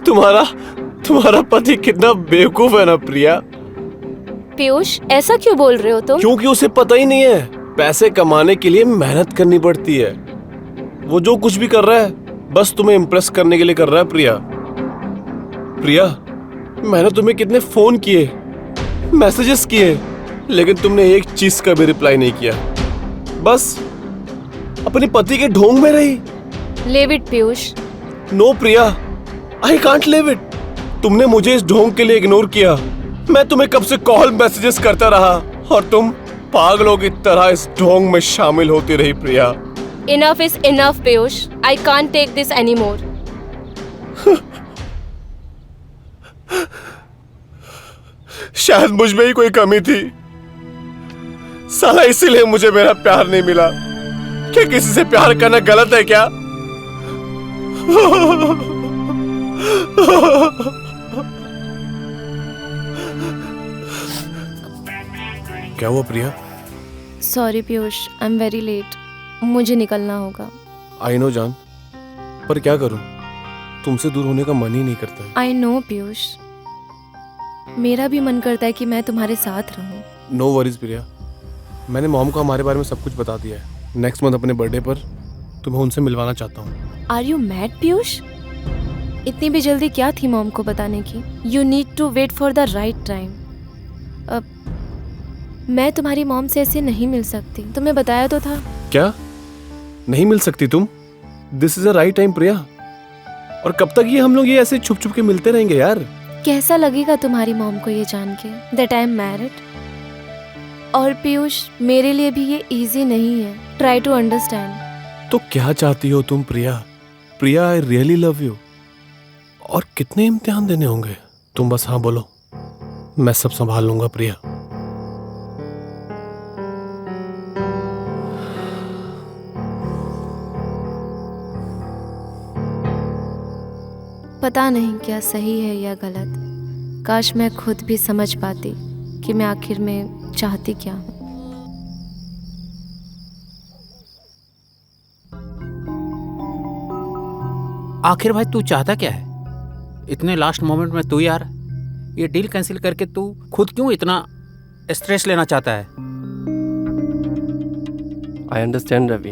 तुम्हारा तुम्हारा पति कितना बेवकूफ है ना प्रिया। पीयूष, ऐसा क्यों बोल रहे हो तुम? क्योंकि उसे पता ही नहीं है पैसे कमाने के लिए मेहनत करनी पड़ती है। वो जो कुछ भी कर रहा है बस तुम्हें इम्प्रेस करने के लिए कर रहा है। प्रिया प्रिया, मैंने तुम्हें कितने फोन किए, मैसेजेस किए, लेकिन तुमने एक चीज का भी रिप्लाई नहीं किया। बस अपने पति के ढोंग में रही। Leave it Piyush. No Priya, I can't live it. तुमने मुझे इस ढोंग के लिए इग्नोर किया। मैं तुम्हें कब से कॉल मैसेजेस करता रहा और तुम पागलों की तरह इस ढोंग में शामिल होती रही। प्रिया, Enough is enough, Piyush. I can't take this anymore. शायद मुझ में ही कोई कमी थी। साला इसीलिए मुझे मेरा प्यार नहीं मिला। क्या किसी से प्यार करना गलत है क्या? क्या हुआ Priya? Sorry Piyush, I am very late. मुझे निकलना होगा। आई नो जान, पर क्या करूं, तुमसे दूर होने का मन ही नहीं करता है। आई नो पीयूष, मेरा भी मन करता है कि मैं तुम्हारे साथ रहूं। नो वरीज प्रिया, मैंने मॉम को हमारे बारे में सब कुछ बता दिया है। नेक्स्ट मंथ अपने बर्थडे पर तुम्हें उनसे मिलवाना चाहता हूँ। Are you mad Piyush? इतनी भी जल्दी क्या थी मॉम को बताने की? You need to wait for the right time. मैं तुम्हारी मॉम से ऐसे नहीं मिल सकती, तुम्हें बताया तो था। क्या नहीं मिल सकती तुम? This is a right time Priya. और कब तक ये हम लोग ये ऐसे छुप छुप के मिलते रहेंगे यार? कैसा लगेगा तुम्हारी मॉम को ये जान के दैट आई एम मैरिड? और पीयूष, मेरे लिए भी ये इजी नहीं है। Try to understand. तो क्या चाहती हो तुम Priya? Priya, I really love you. और कितने इम्तिहान देने होंगे? तुम बस हाँ बोलो, मैं सब संभाल लूंगा प्रिया। पता नहीं क्या सही है या गलत। काश मैं खुद भी समझ पाती कि मैं आखिर में चाहती क्या हूँ। आखिर भाई तू चाहता क्या है? इतने लास्ट मोमेंट में तू यार ये डील कैंसिल करके तू खुद क्यों इतना स्ट्रेस लेना चाहता है? आई अंडरस्टैंड रवि,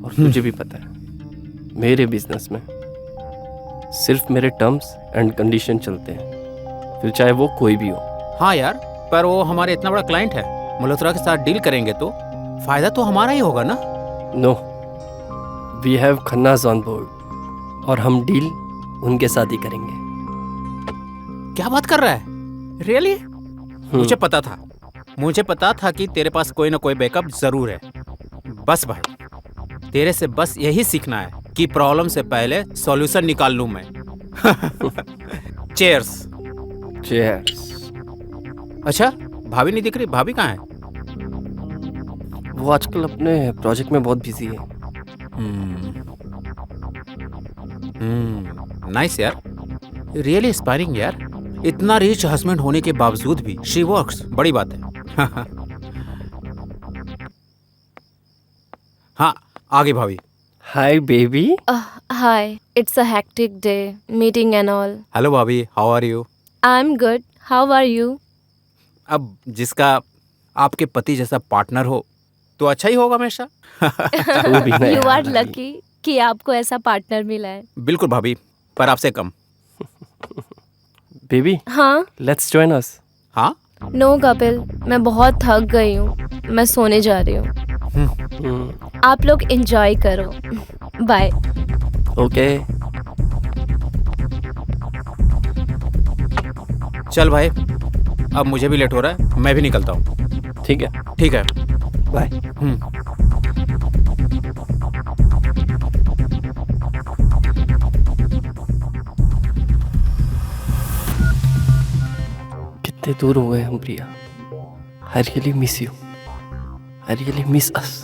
और तुझे भी पता है मेरे बिजनेस में सिर्फ मेरे टर्म्स एंड कंडीशन चलते हैं, फिर चाहे वो कोई भी हो। हाँ यार, पर वो हमारे इतना बड़ा क्लाइंट है, मल्होत्रा के साथ डील करेंगे तो फायदा तो हमारा ही होगा ना? No, we have Khannas on board और हम डील उनके साथ ही करेंगे। क्या बात कर रहा है? रियली? मुझे पता था कि तेरे पास कोई ना कोई बैकअप जरूर है। बस भाई, तेरे से बस यही सीखना है कि प्रॉब्लम से पहले सॉल्यूशन निकाल लूं मैं। चीयर्स। चीयर्स। अच्छा, भाभी नहीं दिख रही? भाभी कहाँ है? वो आजकल अपने प्रोजेक्ट में बहुत बिजी है। नाइस यार, रियली इंस्पायरिंग यार। इतना रिच हस्बैंड होने के बावजूद भी शी वर्क्स, बड़ी बात है। हाँ, आगे भाभी। Hi baby. Hi, it's a hectic day, meeting and all. Hello भाभी, how are you? I am good, how are you? अब जिसका आपके पति जैसा पार्टनर हो तो अच्छा ही होगा हमेशा। यू आर लकी कि आपको ऐसा पार्टनर मिला है। बिल्कुल भाभी, पर आपसे कम। बेबी, हाँ? Let's join us. हाँ? नो कपिल, मैं बहुत थक गई हूँ, मैं सोने जा रही हूँ। आप लोग एंजॉय करो, बाय। ओके। चल भाई, अब मुझे भी लेट हो रहा है, मैं भी निकलता हूँ। ठीक है। ठीक है, बाय। कितने दूर हो गए हम Priya. I really miss you. I really miss us.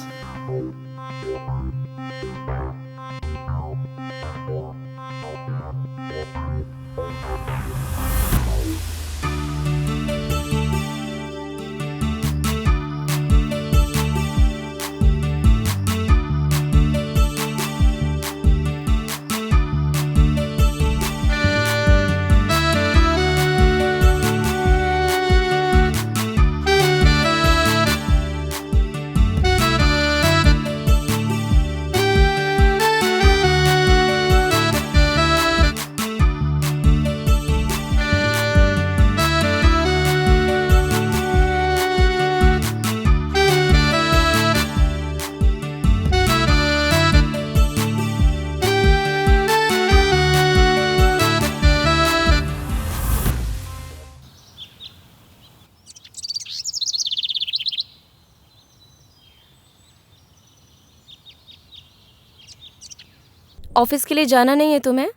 Office के लिए जाना नहीं है तुम्हें?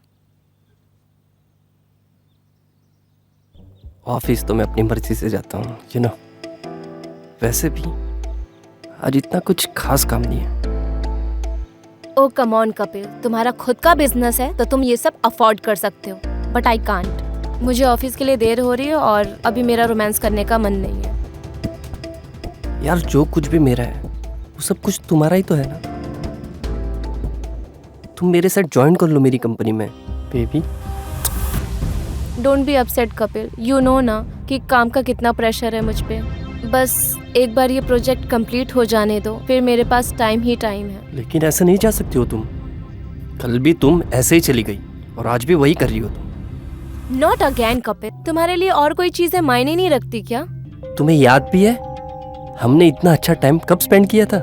ऑफिस तो मैं अपनी मर्जी से जाता हूँ, यू नो। वैसे भी आज इतना कुछ खास काम नहीं है। ओ कम ऑन कपिल, तुम्हारा खुद का बिजनेस है तो तुम ये सब अफोर्ड कर सकते हो, बट आई कांट। मुझे ऑफिस के लिए देर हो रही है और अभी मेरा रोमांस करने का मन नहीं है। यार जो कुछ भी मेरा है वो सब कुछ तुम्हारा ही तो है ना। तुम मेरे साथ ज्वाइन कर लो मेरी कंपनी में baby. Don't be upset Kapil, you know ना कि काम का कितना प्रेशर है मुझ पे। बस एक बार ये प्रोजेक्ट कंप्लीट हो जाने दो, फिर मेरे पास टाइम ही टाइम है। लेकिन ऐसे नहीं जा सकती हो तुम। कल भी तुम ऐसे ही चली गई और आज भी वही कर रही हो तुम। नॉट अगेन कपिल, तुम्हारे लिए और कोई चीजें मायने नहीं रखती क्या? तुम्हें याद भी है हमने इतना अच्छा टाइम कब स्पेंड किया था?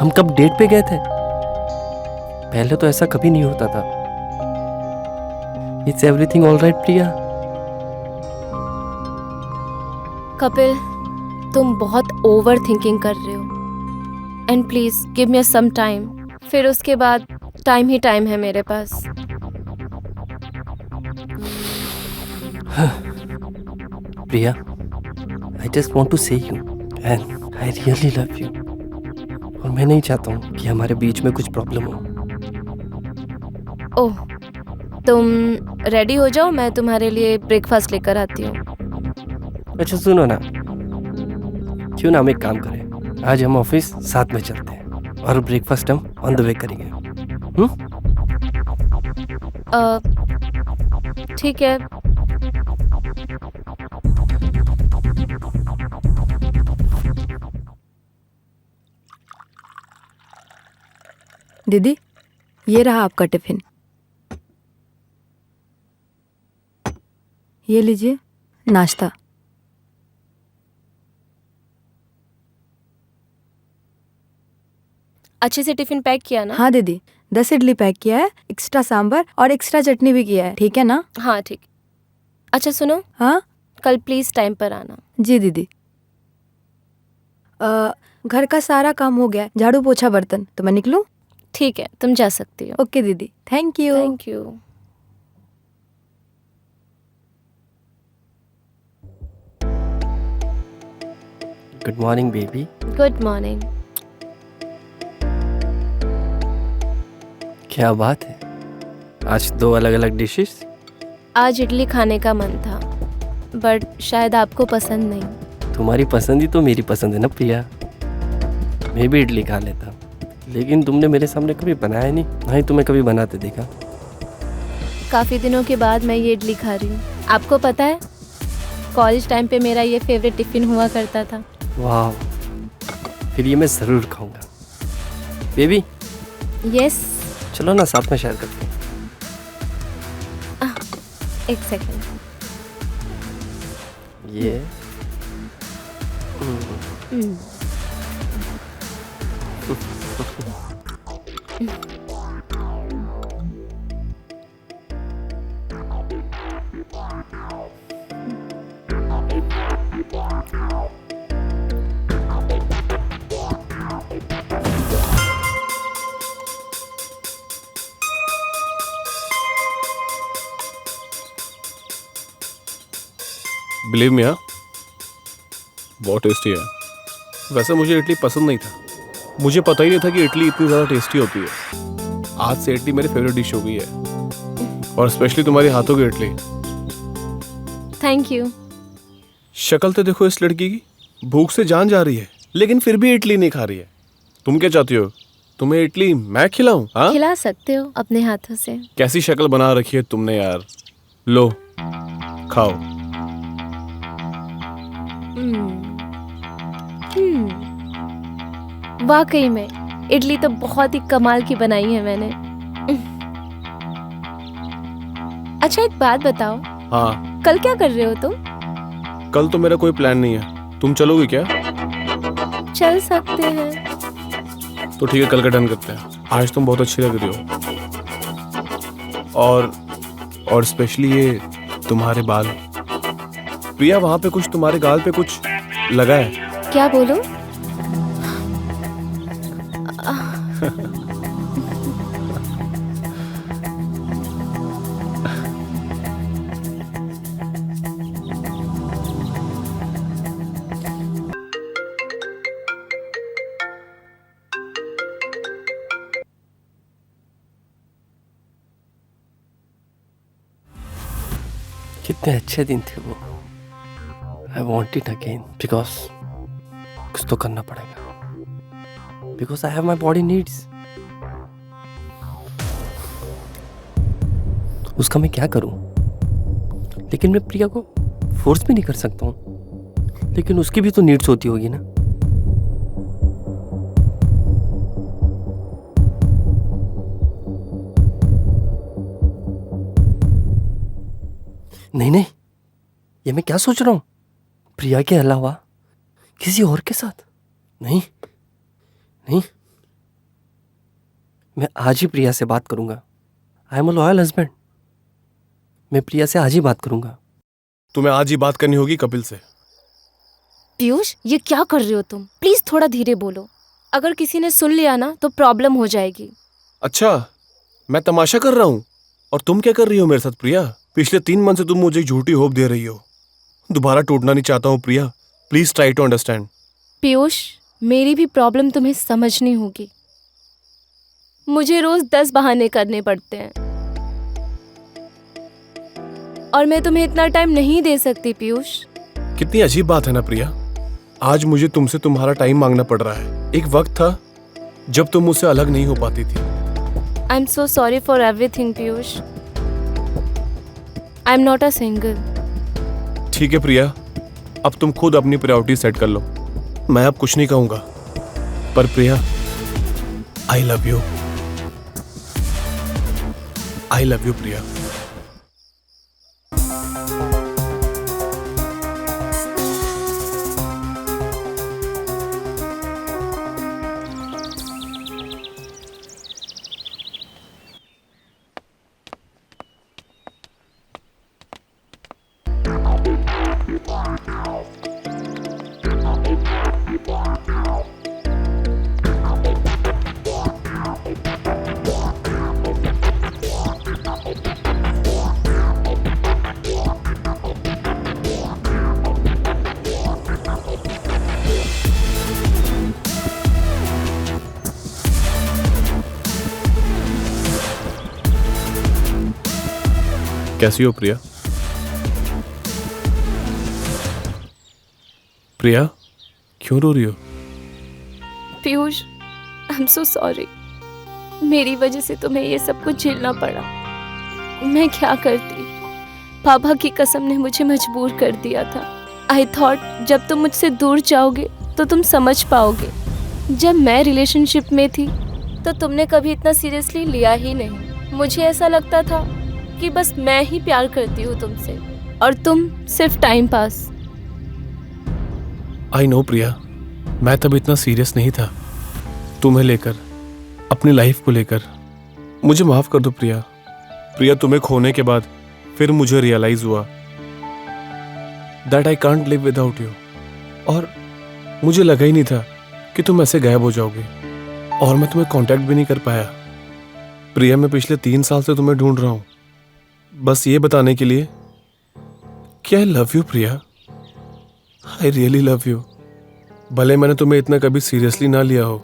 हम कब डेट पे गए थे? पहले तो ऐसा कभी नहीं होता था। It's everything alright Priya? Kapil, तुम बहुत ओवर थिंकिंग कर रहे हो and please give me some time. फिर उसके बाद टाइम ही टाइम है मेरे पास। Priya, I just want to say you and I really love you. और मैं नहीं चाहता हूँ कि हमारे बीच में कुछ प्रॉब्लम हो। ओह, तुम रेडी हो जाओ, मैं तुम्हारे लिए ब्रेकफास्ट लेकर आती हूँ। अच्छा सुनो ना, क्यों ना हम एक काम करें, आज हम ऑफिस साथ में चलते हैं और ब्रेकफास्ट हम ऑन द वे करेंगे। ठीक है। दीदी, ये रहा आपका टिफिन। ये लीजिए नाश्ता। अच्छे से टिफिन पैक किया ना? हाँ दीदी, 10 इडली पैक किया है, एक्स्ट्रा सांभर और एक्स्ट्रा चटनी भी किया है, ठीक है ना? हाँ ठीक। अच्छा सुनो, हाँ कल प्लीज टाइम पर आना। जी दीदी। घर का सारा काम हो गया है, झाड़ू पोछा बर्तन, तो मैं निकलूं? ठीक है, तुम जा सकती हो। ओके दीदी, thank you. Thank you. Good morning baby. Good morning. क्या बात है, आज 2 अलग अलग डिशेस? आज इडली खाने का मन था, बट शायद आपको पसंद नहीं। तुम्हारी पसंद ही तो मेरी पसंद है ना प्रिया। मैं भी इडली खा लेता, लेकिन तुमने मेरे सामने कभी बनाया नहीं, ना ही तुम्हें कभी बनाते देखा। काफ़ी दिनों के बाद मैं ये इडली खा रही हूँ। आपको पता है, कॉलेज टाइम पे मेरा ये फेवरेट टिफ़िन हुआ करता था। वाह, फिर ये मैं ज़रूर खाऊंगा। Baby yes. चलो ना साथ में शेयर करते हैं। एक सेकंड। ये बिलीव मी, हाँ बहुत टेस्टी है। वैसे मुझे इडली पसंद नहीं था, मुझे पता ही नहीं था कि इडली इतनी ज़्यादा टेस्टी होती है। आज से इडली मेरी फेवरेट डिश हो गई है, और स्पेशली तुम्हारे हाथों की इडली। Thank you. शक्ल तो देखो इस लड़की की, भूख से जान जा रही है लेकिन फिर भी इडली नहीं खा रही है। तुम क्या चाहती हो, तुम्हें इडली मैं खिलाऊं? हाँ, खिला सकते हो अपने हाथों से। कैसी शक्ल बना रखी है तुमने यार। लो खाओ। वाकई में इडली तो बहुत ही कमाल की बनाई है मैंने। अच्छा एक बात बताओ, हाँ, कल क्या कर रहे हो तुम? कल तो मेरा कोई प्लान नहीं है। तुम चलोगे क्या? चल सकते हैं। तो ठीक है, कल का डन करते हैं। आज तुम बहुत अच्छी लग रही हो, और स्पेशली ये तुम्हारे बाल। प्रिया, वहां पे कुछ तुम्हारे गाल पे कुछ लगा है। क्या बोलो? कितने अच्छे दिन थे वो। I want it again because कुछ तो करना पड़ेगा, because I have my body needs. उसका मैं क्या करूं? लेकिन मैं प्रिया को फोर्स भी नहीं कर सकता हूं, लेकिन उसकी भी तो नीड्स होती होगी ना। नहीं नहीं, ये मैं क्या सोच रहा हूं? प्रिया के अलावा किसी और के साथ? नहीं नहीं, मैं आज ही प्रिया से बात करूंगा। I am a loyal husband. मैं प्रिया से आज ही बात करूंगा। तुम्हें आज ही बात करनी होगी कपिल से। पीयूष, ये क्या कर रहे हो तुम? प्लीज थोड़ा धीरे बोलो। अगर किसी ने सुन लिया ना तो प्रॉब्लम हो जाएगी। अच्छा, मैं तमाशा कर रहा हूँ और तुम क्या कर रही हो मेरे साथ प्रिया? पिछले 3 मंथ से तुम मुझे झूठी होप दे रही हो। दोबारा टूटना नहीं चाहता हूँ Priya, please try to understand. Piyush, मेरी भी प्रॉब्लम तुम्हें समझनी होगी। मुझे रोज 10 बहाने करने पड़ते हैं और मैं तुम्हें इतना टाइम नहीं दे सकती पीयूष। कितनी अजीब बात है ना प्रिया, आज मुझे तुमसे तुम्हारा टाइम मांगना पड़ रहा है। एक वक्त था जब तुम मुझसे अलग नहीं हो पाती थी। आई am so sorry for everything Piyush. I am not a single. ठीक है प्रिया, अब तुम खुद अपनी प्रायोरिटी सेट कर लो। मैं अब कुछ नहीं कहूंगा, पर Priya I love you. I love you Priya. कैसी हो प्रिया? प्रिया, क्यों रो रही हो? Piyush, I am so sorry. मेरी वजह से तुम्हें ये सब कुछ झेलना पड़ा। मैं क्या करती? पापा की कसम ने मुझे मजबूर कर दिया था। आई थॉट जब तुम मुझसे दूर जाओगे तो तुम समझ पाओगे। जब मैं रिलेशनशिप में थी तो तुमने कभी इतना सीरियसली लिया ही नहीं। मुझे ऐसा लगता था कि बस मैं ही प्यार करती हूँ तुमसे और तुम सिर्फ टाइम पास। आई नो प्रिया, मैं तब इतना सीरियस नहीं था तुम्हें लेकर, अपनी लाइफ को लेकर। मुझे माफ कर दो प्रिया। प्रिया, तुम्हें खोने के बाद फिर मुझे रियलाइज हुआ that I can't live without you. और मुझे लगा ही नहीं था कि तुम ऐसे गायब हो जाओगे और मैं तुम्हें कांटेक्ट भी नहीं कर पाया। प्रिया, मैं पिछले 3 साल से तुम्हें ढूंढ रहा हूँ, बस ये बताने के लिए कि आई love you Priya. I really love you. भले मैंने तुम्हें इतना कभी सीरियसली ना लिया हो,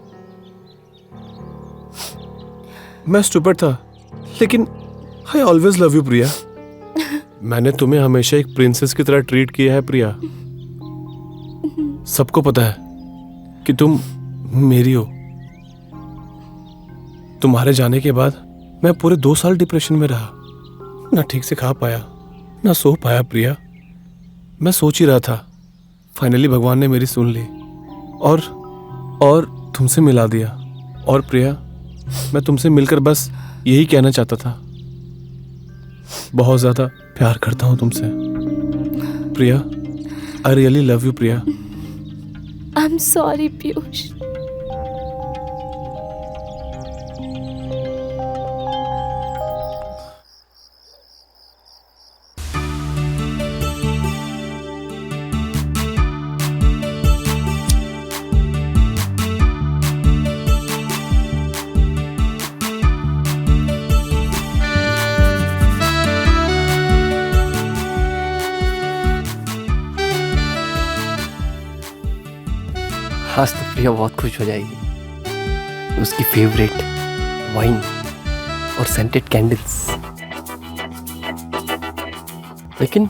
मैं स्टूपिड था, लेकिन आई ऑलवेज लव यू प्रिया। मैंने तुम्हें हमेशा एक प्रिंसेस की तरह ट्रीट किया है प्रिया। सबको पता है कि तुम मेरी हो। तुम्हारे जाने के बाद मैं पूरे 2 साल डिप्रेशन में रहा, ना ठीक से खा पाया ना सो पाया प्रिया। मैं सोच ही रहा था, फाइनली भगवान ने मेरी सुन ली और तुमसे मिला दिया। और प्रिया, मैं तुमसे मिलकर बस यही कहना चाहता था, बहुत ज्यादा प्यार करता हूं तुमसे Priya. I really love you Priya. I am sorry Piyush. आज तो प्रिया बहुत खुश हो जाएगी। उसकी फेवरेट वाइन और सेंटेड कैंडल्स लेकिन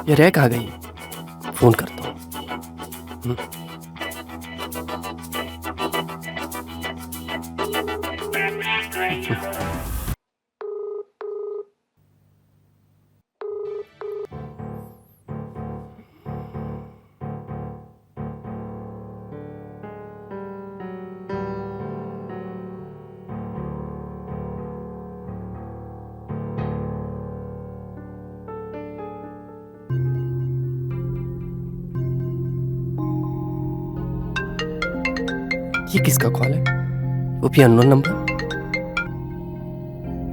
ये रह कहाँ गई? फोन करता हूँ। ये किसका कॉल है? वो भी unknown number.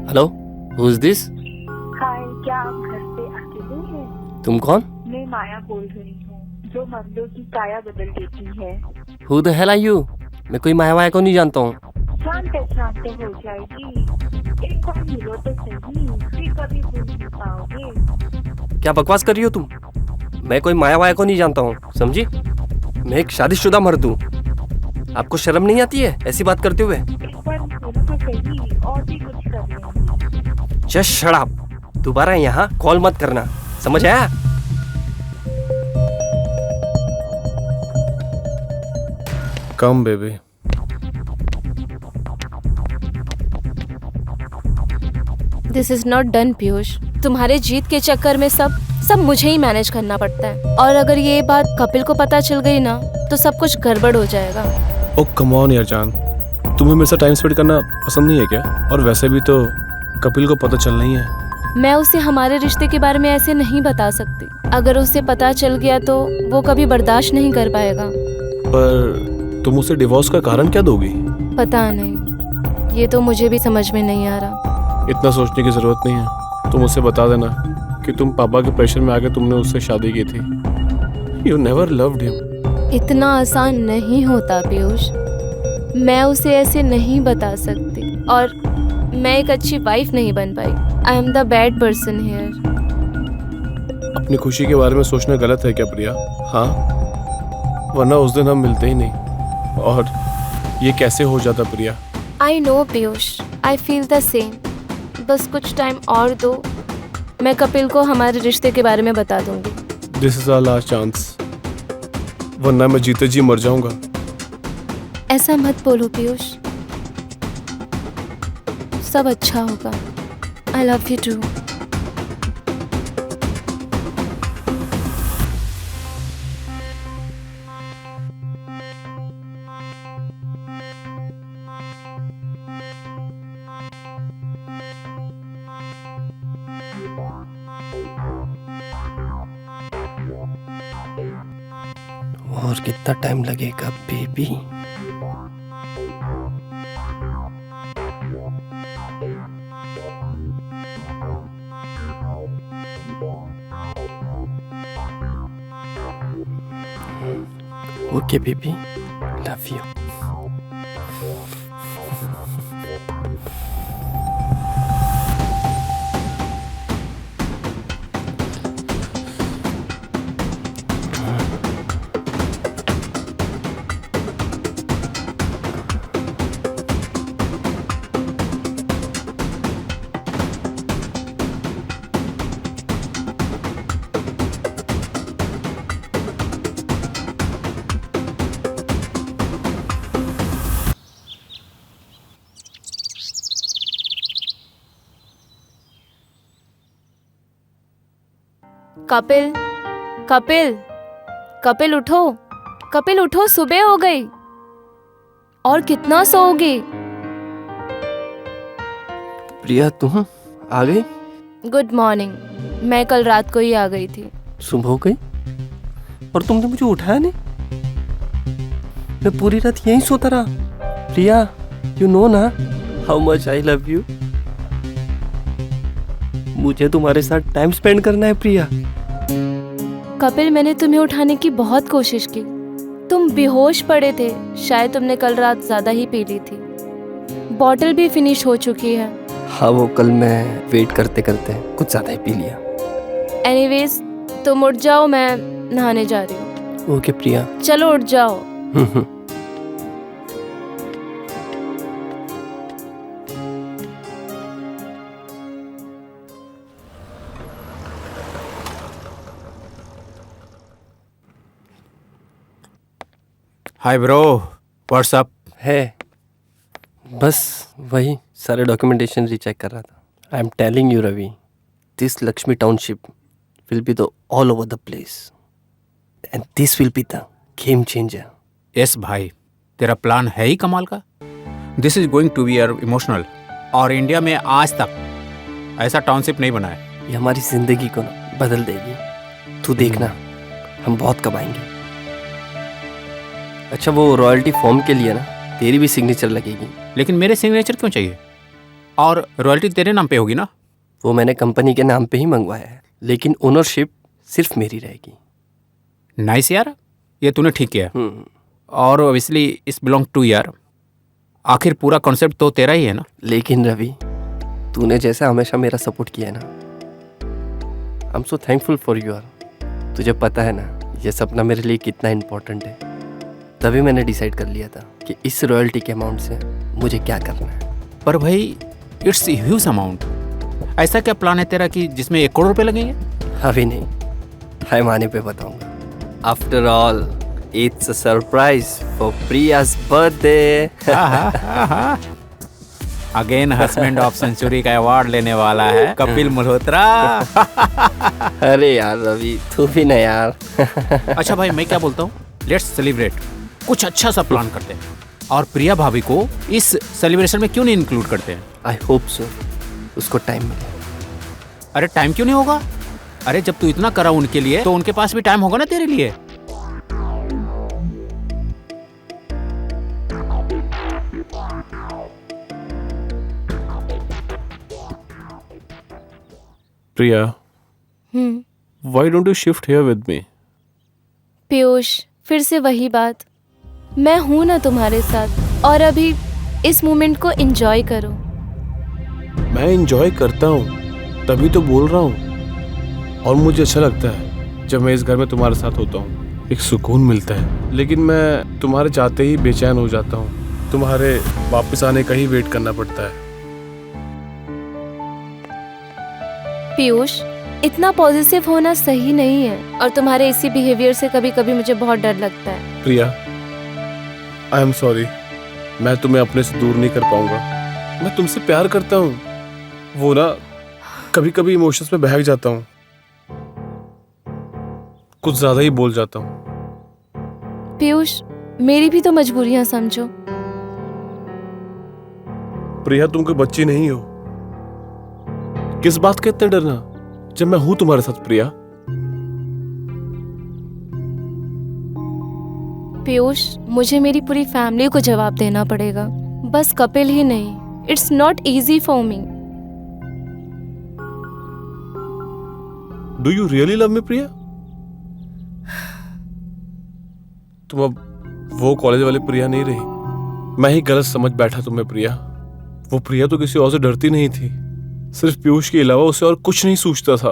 Hello, who is this? Hi, क्या आप घर पे अकेले हैं? तुम कौन? मैं माया बोल रही हूँ, जो मर्दों की काया बदल देती है। Who the hell are you? मैं कोई माया वाया को नहीं जानता हूँ। जान पहचान तो हो जाएगी, एक बार मिलो तो सही, फिर कभी भूल नहीं पाओगे। क्या बकवास कर रही हो तुम? मैं कोई माया वाया को नहीं जानता हूँ, समझी? मैं एक शादीशुदा मर्द हूँ। आपको शर्म नहीं आती है ऐसी बात करते हुए? एक बार मिलो तो सही, और भी कुछ कर लेंगे। Just shut up. दोबारा यहाँ कॉल मत करना, समझ आया? Come baby. This is not done Piyush. तुम्हारे जीत के चक्कर में सब मुझे ही मैनेज करना पड़ता है, और अगर ये बात कपिल को पता चल गई ना तो सब कुछ गड़बड़ हो जाएगा। ओ कम ऑन यार जान, तुम्हें मेरे साथ टाइम स्पेंड करना पसंद नहीं है क्या? और वैसे भी तो कपिल को पता चलना ही है। मैं उसे हमारे रिश्ते के बारे में ऐसे नहीं बता सकती। अगर उसे पता चल गया तो वो कभी बर्दाश्त नहीं कर पाएगा। पर तुम उसे डिवोर्स का कारण क्या दोगी? पता नहीं, ये तो मुझे भी समझ में नहीं आ रहा। इतना सोचने की जरूरत नहीं है। तुम उसे बता देना कि तुम पापा के प्रेशर में आके तुमने उससे शादी की थी। You never loved him. इतना आसान नहीं होता पीयूष। मैं उसे ऐसे नहीं बता सकती, और मैं एक अच्छी वाइफ नहीं बन पाई। I am the bad person here. अपनी खुशी के बारे में सोचना गलत है क्या प्रिया? हाँ, वरना उस दिन हम मिलते ही नहीं। और ये कैसे हो जाता Priya? I know Piyush, I feel the same. बस कुछ टाइम और दो, मैं कपिल को हमारे रिश्ते के बारे में बता दूंगी। This is our last chance, वरना मैं जीते जी मर जाऊंगा। ऐसा मत बोलो पीयूष, सब अच्छा होगा। I love you too. और कितना टाइम लगेगा baby? Okay baby, love you. Kapil, Kapil, Kapil उठो, कपिल उठो, सुबह हो गई। और कितना सोओगे? प्रिया तुम आ गई? Good morning. मैं कल रात को ही आ गई थी। सुबह हो गई और तुमने मुझे उठाया नहीं? मैं पूरी रात यहीं सोता रहा। प्रिया, यू नो ना how much I love you. मुझे तुम्हारे साथ टाइम स्पेंड करना है प्रिया। कपिल, मैंने तुम्हें उठाने की बहुत कोशिश की। तुम बेहोश पड़े थे, शायद तुमने कल रात ज्यादा ही पी ली थी। बॉटल भी फिनिश हो चुकी है। हाँ, वो कल मैं वेट करते करते कुछ ज्यादा ही पी लिया। एनीवेज, तुम उठ जाओ, मैं नहाने जा रही हूँ। ओके प्रिया। चलो उठ जाओ। Hi bro, what's up? है बस वही सारे डॉक्यूमेंटेशन रीचेक कर रहा था. I am telling you Ravi, this Lakshmi township will be the all over the place and this will be the game changer. Yes भाई, तेरा प्लान है ही कमाल का. This is going to be your emotional. और इंडिया में आज तक ऐसा टाउनशिप नहीं बना है. ये हमारी जिंदगी को ना बदल देगी. तू देखना, हम बहुत कमाएंगे. अच्छा, वो रॉयल्टी फॉर्म के लिए ना तेरी भी सिग्नेचर लगेगी. लेकिन मेरे सिग्नेचर क्यों चाहिए? और रॉयल्टी तेरे नाम पे होगी ना? वो मैंने कंपनी के नाम पे ही मंगवाया है, लेकिन ओनरशिप सिर्फ मेरी रहेगी. नाइस यार, ये तूने ठीक किया. हम्म. और ऑब्वियसली इस बिलोंग टू यार. आखिर पूरा कॉन्सेप्ट तो तेरा ही है ना. लेकिन रवि, तूने जैसा हमेशा मेरा सपोर्ट किया है ना, आई am so thankful for you. तुझे पता है ना ये सपना मेरे लिए कितना इम्पोर्टेंट है. तभी मैंने डिसाइड कर लिया था कि इस रॉयल्टी के अमाउंट से मुझे क्या करना है. पर भाई, इट्स ह्यूज अमाउंट. ऐसा क्या प्लान है तेरा कि जिसमें 1 करोड़ रुपए लगेंगे? अभी नहीं, टाइम आने पे बताऊंगा. After all it's a surprise for Priya's birthday. Again husband of century का अवार्ड लेने वाला है कपिल मल्होत्रा. अरे यार रवि, तू भी ना यार. अच्छा भाई, मैं क्या बोलता हूँ, लेट्स सेलिब्रेट. कुछ अच्छा सा प्लान करते हैं. और प्रिया भाभी को इस सेलिब्रेशन में क्यों नहीं इंक्लूड करते हैं? आई होप सो, उसको टाइम मिले. अरे टाइम क्यों नहीं होगा? अरे जब तू इतना करा उनके लिए, तो उनके पास भी टाइम होगा ना तेरे लिए. प्रिया, why don't you shift here with me? Piyush, फिर से वही बात. मैं हूं ना तुम्हारे साथ, और अभी इस मोमेंट को एंजॉय करो. मैं एंजॉय करता हूँ, तभी तो बोल रहा हूँ. और मुझे अच्छा लगता है जब मैं इस घर में तुम्हारे साथ होता हूँ. एक सुकून मिलता है. लेकिन मैं तुम्हारे चाहते ही बेचैन हो जाता हूँ. तुम्हारे वापस आने का ही वेट करना पड़ता है. पीयूष, इतना पॉजिटिव होना सही नहीं है, और तुम्हारे इसी बिहेवियर से कभी कभी मुझे बहुत डर लगता है. प्रिया, आई एम सॉरी. मैं तुम्हें अपने से दूर नहीं कर पाऊंगा. मैं तुमसे प्यार करता हूँ. वो ना, कभी कभी इमोशंस में बहक जाता हूँ. कुछ ज्यादा ही बोल जाता हूँ. पीयूष, मेरी भी तो मजबूरियां समझो. प्रिया, तुम कोई बच्ची नहीं हो. किस बात का इतना डरना जब मैं हूं तुम्हारे साथ. प्रिया, पीयूष, मुझे मेरी पूरी फैमिली को जवाब देना पड़ेगा, बस कपिल ही नहीं. It's not easy for me. Do you really love me Priya? तुम अब वो कॉलेज वाली प्रिया नहीं रही. मैं ही गलत समझ बैठा तुम्हें प्रिया. वो प्रिया तो किसी और से डरती नहीं थी. सिर्फ पीयूष के अलावा उसे और कुछ नहीं सोचता था.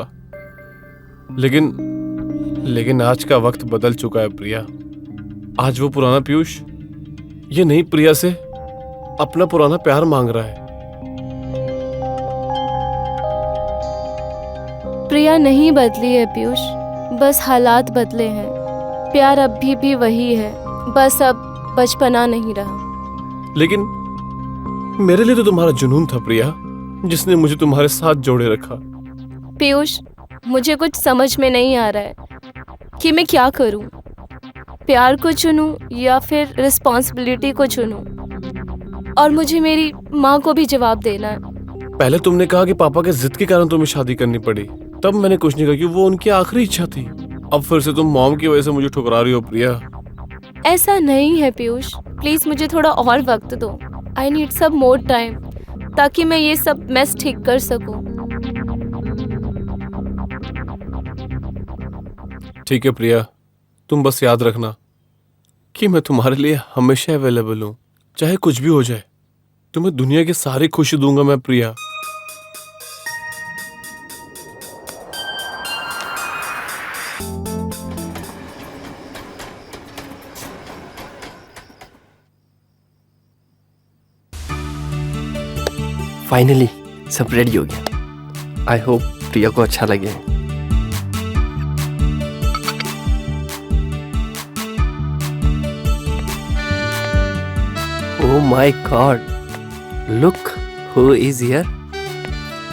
लेकिन आज का वक्त बदल चुका है प्रिया. आज वो पुराना पीयूष ये नई प्रिया से अपना पुराना प्यार मांग रहा है. प्रिया नहीं बदली है पीयूष, बस हालात बदले हैं. प्यार अभी भी वही है, बस अब बचपना नहीं रहा. लेकिन मेरे लिए तो तुम्हारा जुनून था प्रिया, जिसने मुझे तुम्हारे साथ जोड़े रखा. पीयूष, मुझे कुछ समझ में नहीं आ रहा है कि मैं क्या करूं. प्यार को चुनूं या फिर रिस्पॉन्सिबिलिटी को चुनूं. और मुझे मेरी माँ को भी जवाब देना है. पहले तुमने कहा कि पापा के जिद के कारण तुम्हें शादी करनी पड़ी. तब मैंने कुछ नहीं कहा कि वो उनकी आखिरी इच्छा थी. अब फिर से तुम मॉम की वजह से मुझे ठुकरा रही हो प्रिया. ऐसा नहीं है पीयूष, प्लीज मुझे थोड़ा और वक्त दो. I need some more time, ताकि मैं ये सब मैस ठीक कर सकूं. ठीक है प्रिया, तुम बस याद रखना कि मैं तुम्हारे लिए हमेशा अवेलेबल हूँ. चाहे कुछ भी हो जाए, तुम्हें दुनिया की सारी खुशी दूंगा मैं प्रिया. फाइनली सब रेडी हो गया. आई होप प्रिया को अच्छा लगे. Oh my God, look who is here.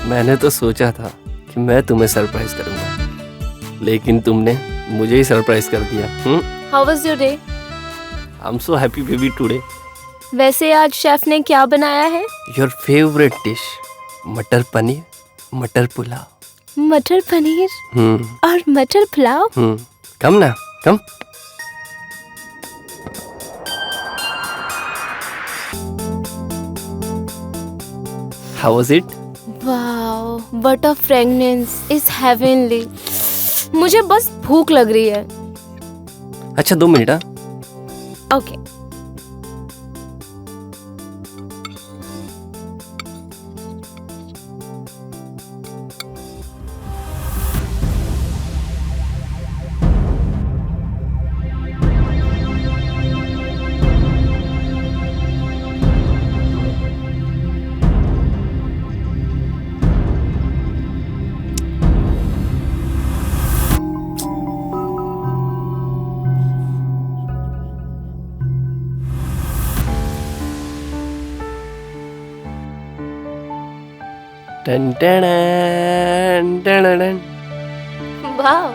मैंने तो सोचा था कि मैं तुम्हें सरप्राइज करूंगा, लेकिन तुमने मुझे ही सरप्राइज कर दिया। How was your day? I am so happy baby today. वैसे आज शेफ ने क्या बनाया है? योर फेवरेट डिश, मटर पनीर, मटर पुलाव। मटर पनीर और मटर पुलाव? कम ना, come. How was it? Wow, what a fragrance, is heavenly. मुझे बस भूख लग रही है। अच्छा 2 मिनट। हाँ, ओके। टन टन टन टन। वाओ,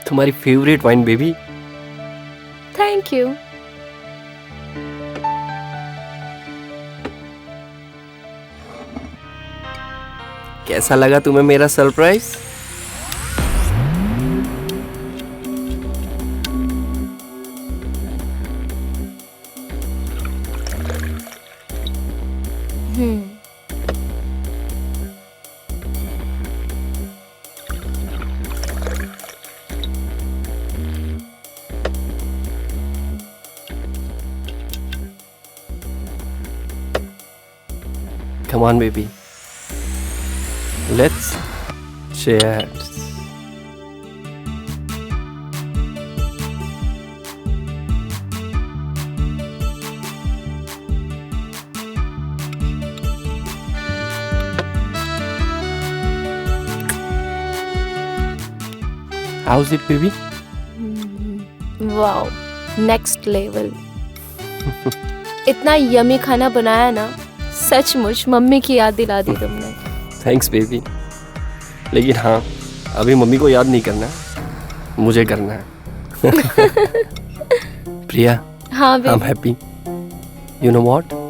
तुम्हारी favourite wine baby. Thank you. कैसा लगा तुम्हें मेरा surprise? Come on, baby. Let's cheers. How's it, baby? Wow, next level. इतना यमी खाना बनाया ना, सचमुच मम्मी की याद दिला दी तुमने। Thanks baby. लेकिन हाँ, अभी मम्मी को याद नहीं करना, मुझे करना है। प्रिया, हाँ I am happy. You know what?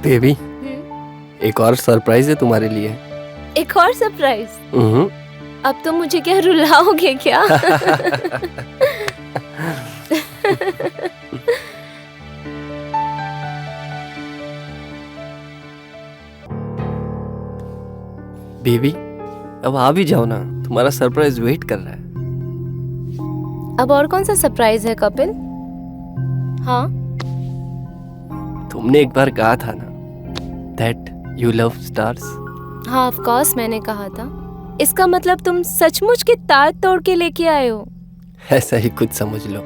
Baby, एक और सरप्राइज है तुम्हारे लिए। एक और सरप्राइज? हम्म। अब तो मुझे क्या रुलाओगे क्या? बेबी, अब आ भी जाओ ना, तुम्हारा सरप्राइज वेट कर रहा है। अब और कौन सा सरप्राइज है कपिल? हाँ, तुमने एक बार कहा था ना, दैट यू लव स्टार्स। हाँ ऑफ कोर्स मैंने कहा था। इसका मतलब तुम सचमुच के तार तोड़ के लेके आए हो? ऐसा ही कुछ समझ लो।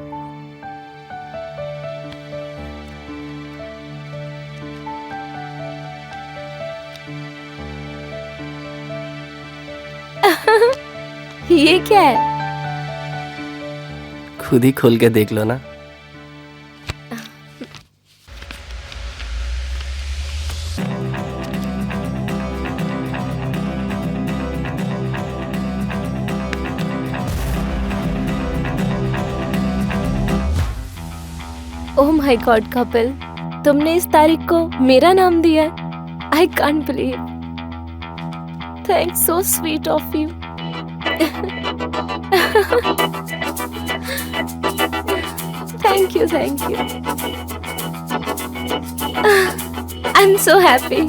ये क्या है? खुद ही खोल के देख लो ना। ओह माय गॉड कपिल, तुमने इस तारीख को मेरा नाम दिया है। I can't believe. Thanks, so sweet of you. Thank you, thank you. I am so happy.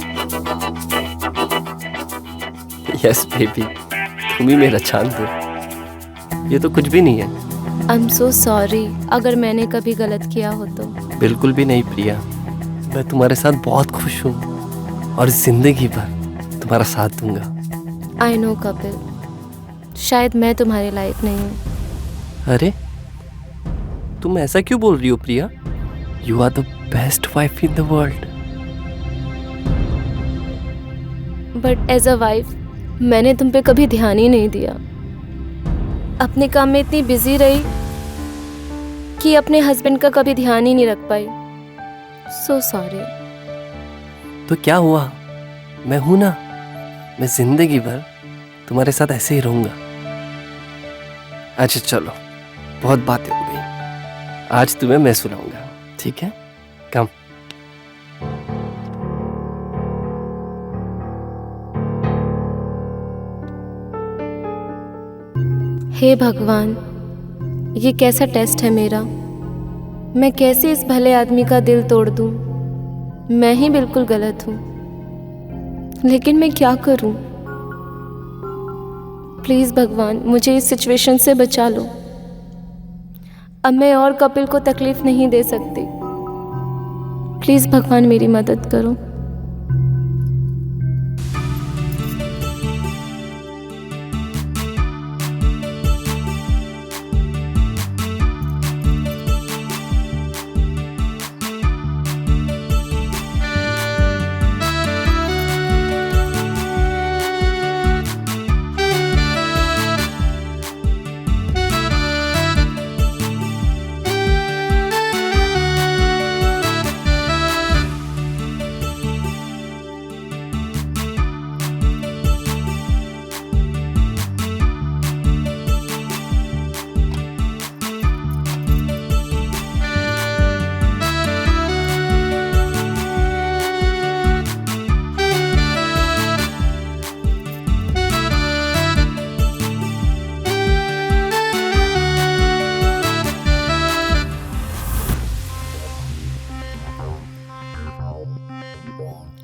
Yes baby, तुम ही मेरा चांद हो। ये तो कुछ भी नहीं है। आई एम सो सॉरी अगर मैंने कभी गलत किया हो तो। बिल्कुल भी नहीं प्रिया, मैं तुम्हारे साथ बहुत खुश हूँ और जिंदगी भर तुम्हारा साथ दूंगा। आई नो कपिल, शायद मैं तुम्हारे लायक नहीं हूँ। अरे तुम ऐसा क्यों बोल रही हो Priya? You are the best wife in the world. But as a wife मैंने तुम पे कभी ध्यान ही नहीं दिया। अपने काम में इतनी बिजी रही कि अपने हस्बैंड का कभी ध्यान ही नहीं रख पाई। So sorry. तो क्या हुआ, मैं हूं ना। मैं जिंदगी भर तुम्हारे साथ ऐसे ही रहूंगा। अच्छा चलो, बहुत बातें हो गई, आज तुम्हें मैं सुनाऊंगा, ठीक है? कम। हे भगवान, ये कैसा टेस्ट है मेरा। मैं कैसे इस भले आदमी का दिल तोड़ दूं। मैं ही बिल्कुल गलत हूं, लेकिन मैं क्या करूं। प्लीज भगवान, मुझे इस सिचुएशन से बचा लो। अब मैं और कपिल को तकलीफ नहीं दे सकती। प्लीज भगवान मेरी मदद करो।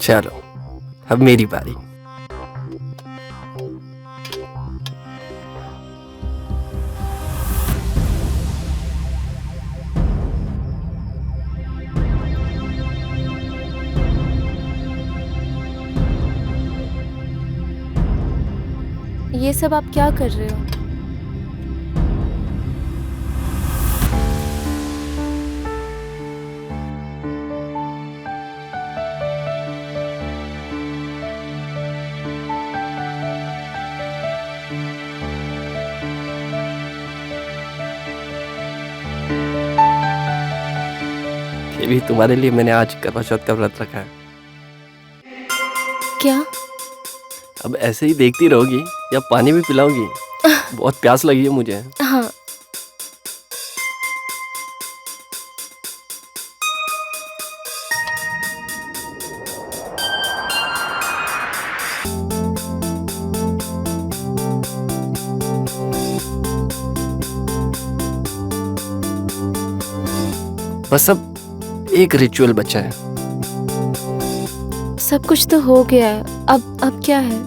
चलो अब मेरी बारी। ये सब आप क्या कर रहे हो? ये भी तुम्हारे लिए मैंने आज करवा चौथ का व्रत रखा है। क्या? अब ऐसे ही देखती रहोगी या पानी भी पिलाओगी? बहुत प्यास लगी है मुझे। हाँ। बस अब एक रिचुअल बचा है। सब कुछ तो हो गया है, अब क्या है?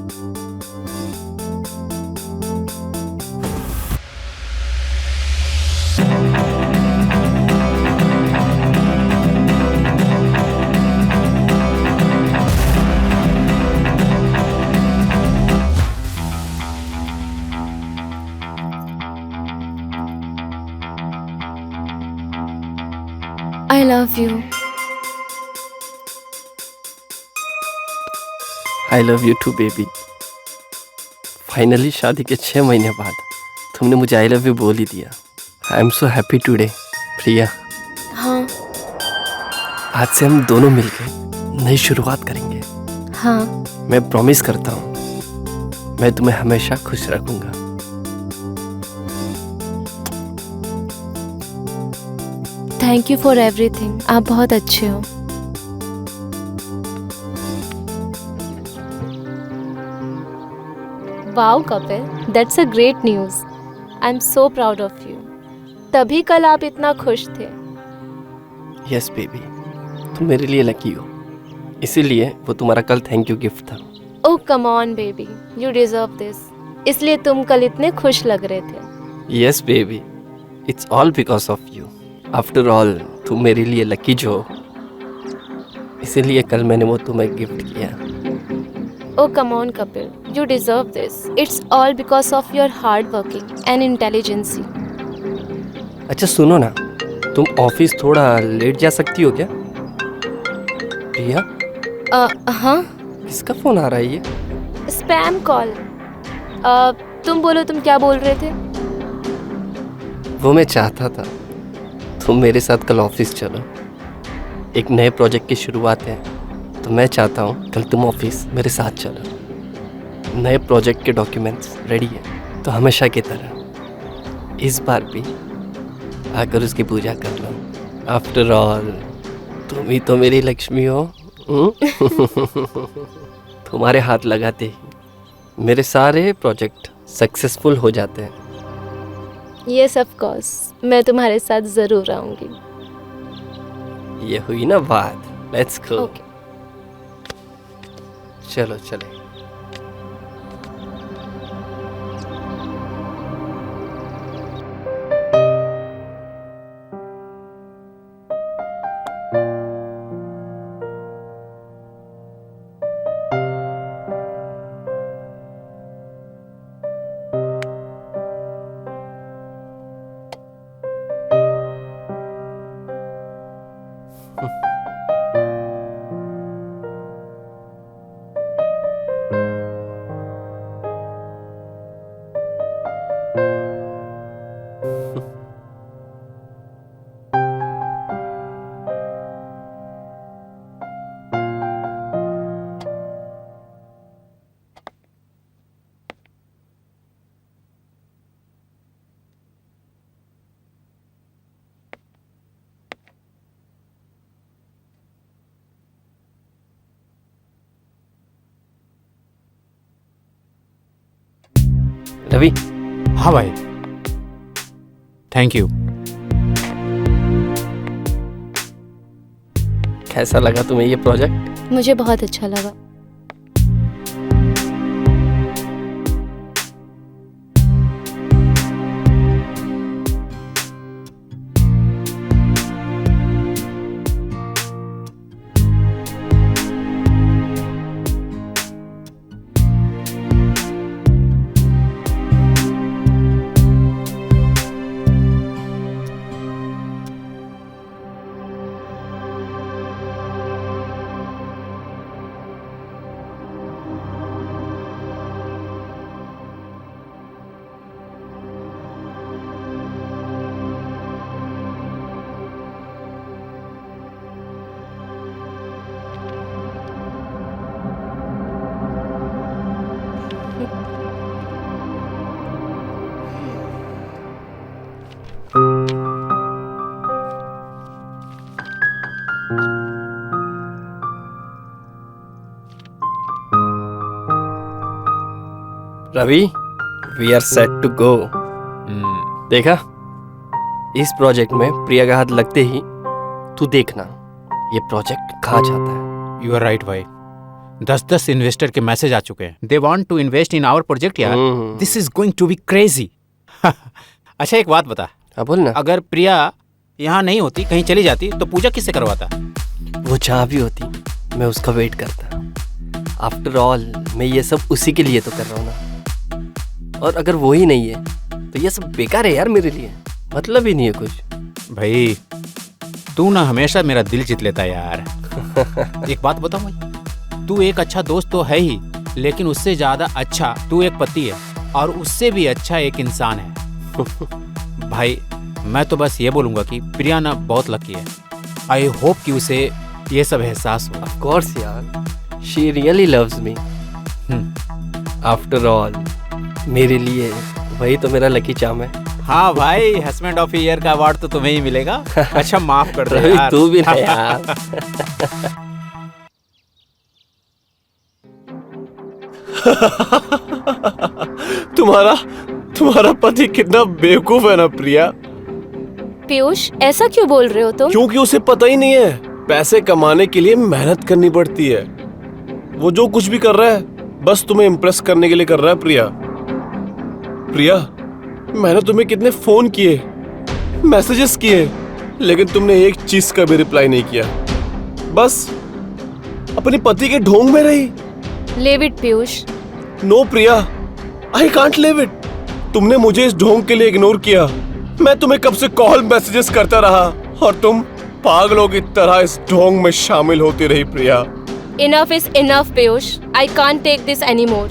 I love you. I love you too baby. Finally शादी के 6 महीने बाद तुमने मुझे आई लव यू बोल ही दिया। I am so happy today Priya. हाँ आज से हम दोनों मिलकर नई शुरुआत करेंगे। हाँ। मैं प्रॉमिस करता हूँ मैं तुम्हें हमेशा खुश रखूंगा। Thank you for everything. आप बहुत अच्छे हो। Wow Kapil, that's a great news. I am so proud of you. तभी कल आप इतना खुश थे। यस बेबी, तुम मेरे लिए लकी हो, इसीलिए वो तुम्हारा कल थैंक यू गिफ्ट था। Oh come on baby, you deserve this. इसलिए तुम कल इतने खुश लग रहे थे। Yes baby, it's all because of you. After all तुम मेरे लिए लकी जो हो, इसीलिए कल मैंने वो तुम्हें गिफ्ट किया। Oh, come on, Kapil. You deserve this. It's all because of your hard working and intelligence. अच्छा सुनो ना, तुम ऑफिस थोड़ा लेट जा सकती हो क्या? प्रिया, हाँ, किसका फोन आ रहा है ये? Spam call. तुम बोलो, तुम क्या बोल रहे थे? वो मैं चाहता था तुम मेरे साथ कल ऑफिस चलो। एक नए प्रोजेक्ट की शुरुआत है, तो मैं चाहता हूँ कल तुम ऑफिस मेरे साथ चलो। नए प्रोजेक्ट के डॉक्यूमेंट्स रेडी है, तो हमेशा की तरह इस बार भी आकर उसकी पूजा कर लो। आफ्टर ऑल तुम ही तो मेरी लक्ष्मी हो। तुम्हारे हाथ लगाते ही मेरे सारे प्रोजेक्ट सक्सेसफुल हो जाते हैं। यस ऑफ कोर्स, मैं तुम्हारे साथ जरूर आऊंगी। ये हुई ना बात। Let's go. ओके। चलो चले। रवि, हाँ भाई, थैंक यू। कैसा लगा तुम्हें ये प्रोजेक्ट? मुझे बहुत अच्छा लगा। Ravi, we are set to go. देखा, इस प्रोजेक्ट में प्रिया का हाथ लगते ही तू देखना ये प्रोजेक्ट कहाँ जाता है। यू आर राइट भाई। 10-10 इन्वेस्टर के मैसेज आ चुके हैं। They want to invest in our project यार। This is going to be crazy. अच्छा एक बात बता, हाँ बोल ना। अगर प्रिया यहाँ नहीं होती, कहीं चली जाती, तो पूजा किससे करवाता? वो जहाँ भी होती मैं उसका वेट करता। आफ्टर ऑल मैं ये सब उसी के लिए तो कर रहा हूँ ना। और अगर वो ही नहीं है तो ये सब बेकार है यार मेरे लिए, मतलब ही नहीं है कुछ। भाई तू ना हमेशा मेरा दिल जीत लेता है यार। एक बात बताऊं भाई, तू एक अच्छा दोस्त तो है ही, लेकिन उससे ज्यादा अच्छा तू एक पति है, और उससे भी अच्छा एक इंसान है। भाई मैं तो बस ये बोलूँगा कि प्रिया ना बहुत लकी है। आई होप कि उसे ये सब एहसास हो। ऑफ कोर्स यार, she really loves me. After all मेरे लिए वही तो मेरा लकी चार्म है। हाँ भाई, हस्बैंड ऑफ ईयर का अवार्ड तो तुम्हें ही मिलेगा। अच्छा माफ कर दो रवि, यार। तू भी ना यार। तुम्हारा पति कितना बेवकूफ है ना प्रिया। पीयूष, ऐसा क्यों बोल रहे हो तुम? क्योंकि उसे पता ही नहीं है पैसे कमाने के लिए मेहनत करनी पड़ती है। वो जो कुछ भी कर रहा है बस तुम्हें इम्प्रेस करने के लिए कर रहा है। प्रिया, मैंने तुम्हें कितने फोन किए, मैसेजेस किए, लेकिन तुमने एक चीज का भी रिप्लाई नहीं किया। बस अपने पति के ढोंग में रही। Leave it Piyush. No Priya, I can't live it. तुमने मुझे इस ढोंग के लिए इग्नोर किया। मैं तुम्हें कब से कॉल मैसेजेस करता रहा और तुम पागलों की तरह इस ढोंग में शामिल होती रही। प्रिया, Enough is enough, Piyush. I can't take this anymore.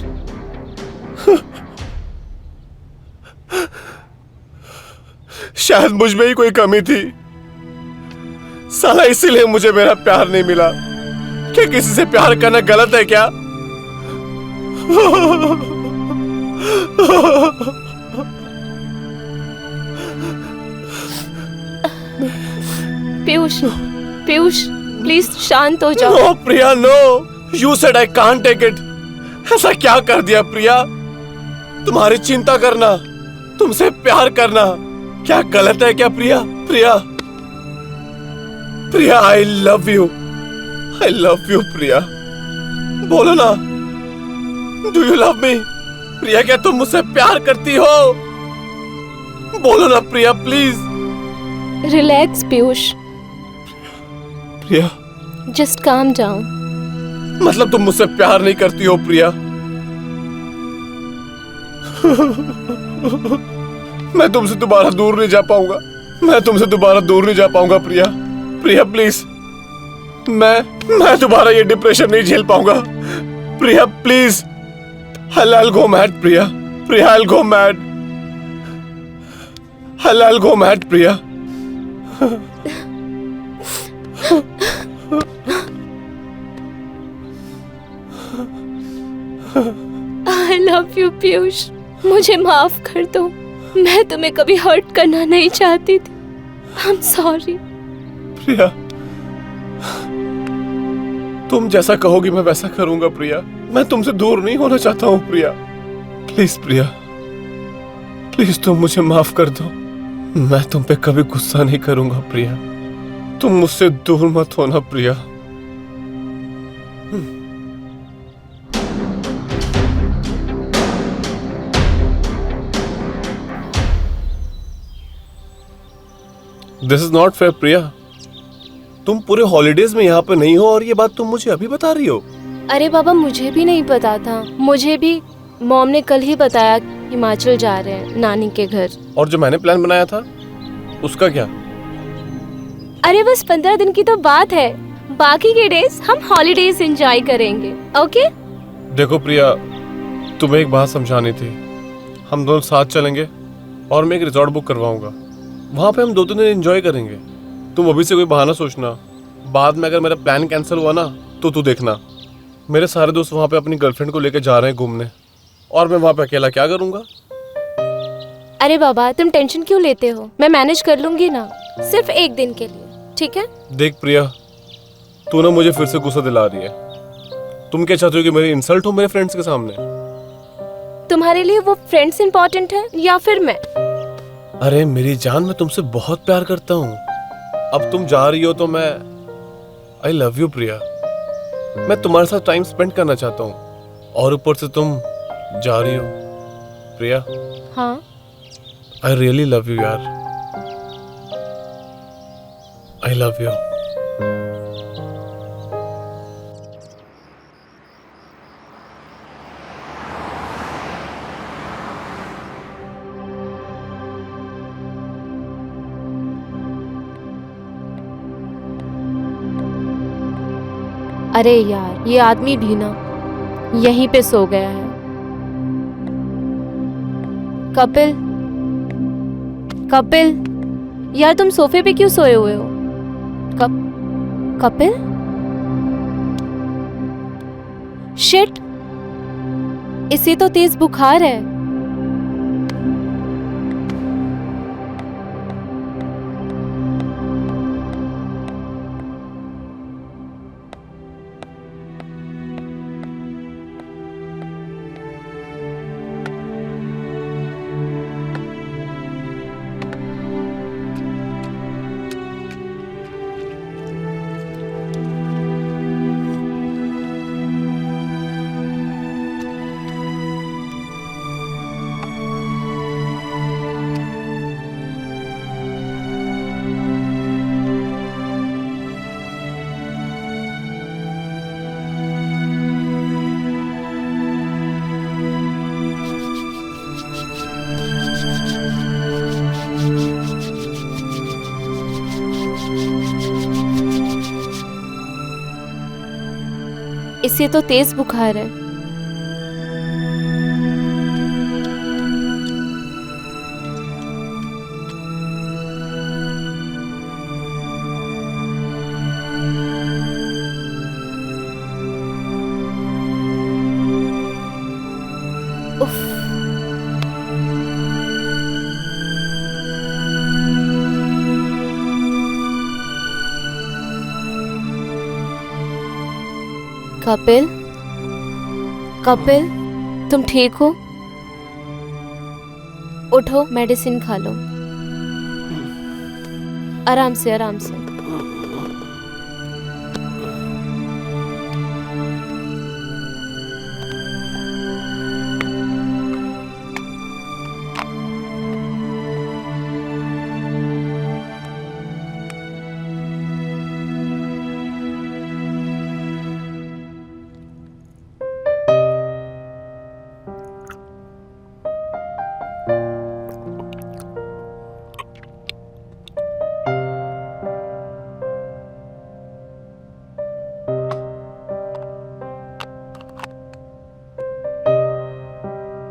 शायद मुझ में ही कोई कमी थी। साला इसीलिए मुझे मेरा प्यार नहीं मिला। क्या किसी से प्यार करना गलत है क्या? पीयूष, पीयूष, प्लीज शांत हो जाओ। No Priya, no. You said I can't take it. ऐसा क्या कर दिया प्रिया? तुम्हारी चिंता करना, तुमसे प्यार करना क्या गलत है क्या Priya? Priya, I love you. I love you Priya. बोलो ना, do you love me? Priya, क्या तुम मुझसे प्यार करती हो? बोलो ना Priya, please. Relax Piyush, Priya, just calm down. मतलब तुम मुझसे प्यार नहीं करती हो प्रिया? मैं तुमसे दोबारा दूर नहीं जा पाऊंगा। मैं तुमसे दोबारा दूर नहीं जा पाऊंगा प्रिया। प्रिया प्लीज, मैं दोबारा ये डिप्रेशन नहीं झेल पाऊंगा। Priya please, I'll go mad Priya. Priya, I'll go mad। I'll go mad Priya. I love you Piyush, मुझे माफ कर दो। मैं तुम्हें कभी हर्ट करना नहीं चाहती थी। I'm sorry। प्रिया, तुम जैसा कहोगी मैं वैसा करूंगा प्रिया। मैं तुमसे दूर नहीं होना चाहता हूँ प्रिया। प्लीज प्रिया, प्लीज तुम मुझे माफ कर दो। मैं तुम पे कभी गुस्सा नहीं करूंगा प्रिया। तुम मुझसे दूर मत होना प्रिया। दिस इज नॉट फेयर प्रिया। तुम पूरे हॉलीडेज में यहाँ पे नहीं हो और ये बात तुम मुझे अभी बता रही हो। अरे बाबा, मुझे भी नहीं पता था। मुझे भी मॉम ने कल ही बताया कि हिमाचल जा रहे हैं नानी के घर। और जो मैंने प्लान बनाया था उसका क्या? अरे बस 15 दिन की तो बात है। बाकी के डेज हम हॉलीडेज एंजॉय करेंगे। ओके? देखो प्रिया, तुम्हें एक बात समझानी थी। हम दोनों साथ चलेंगे और मैं एक रिजॉर्ट बुक करवाऊंगा। वहाँ पे हम 2-3 दिन एंजॉय करेंगे। तुम अभी से कोई बहाना सोचना। बाद में अगर मेरा प्लान कैंसिल हुआ ना तो तू देखना, मेरे सारे दोस्त वहाँ पे अपनी गर्लफ्रेंड को लेकर जा रहे हैं घूमने और मैं वहाँ पे अकेला क्या करूँगा? अरे बाबा, तुम टेंशन क्यों लेते हो? मैं मैनेज कर लूंगी ना, सिर्फ एक दिन के लिए। ठीक है? देख प्रिया, तू ना मुझे फिर से गुस्सा दिला रही है। तुम क्या चाहती हो कि मेरी इंसल्ट हो मेरे फ्रेंड्स के सामने? तुम्हारे लिए वो फ्रेंड्स इंपॉर्टेंट है या फिर मैं? अरे मेरी जान, मैं तुमसे बहुत प्यार करता हूँ। अब तुम जा रही हो तो मैं आई लव यू प्रिया। मैं तुम्हारे साथ टाइम स्पेंड करना चाहता हूँ और ऊपर से तुम जा रही हो प्रिया। हाँ, आई रियली लव यू यार। आई लव यू। अरे यार, ये आदमी भी ना यहीं पे सो गया है। कपिल, कपिल, यार तुम सोफे पे क्यों सोए हुए हो? कपिल? शिट, इसे तो तेज बुखार है। इसे तो तेज बुखार है। उफ। कपिल, कपिल, तुम ठीक हो? उठो, मेडिसिन खा लो। आराम से, आराम से।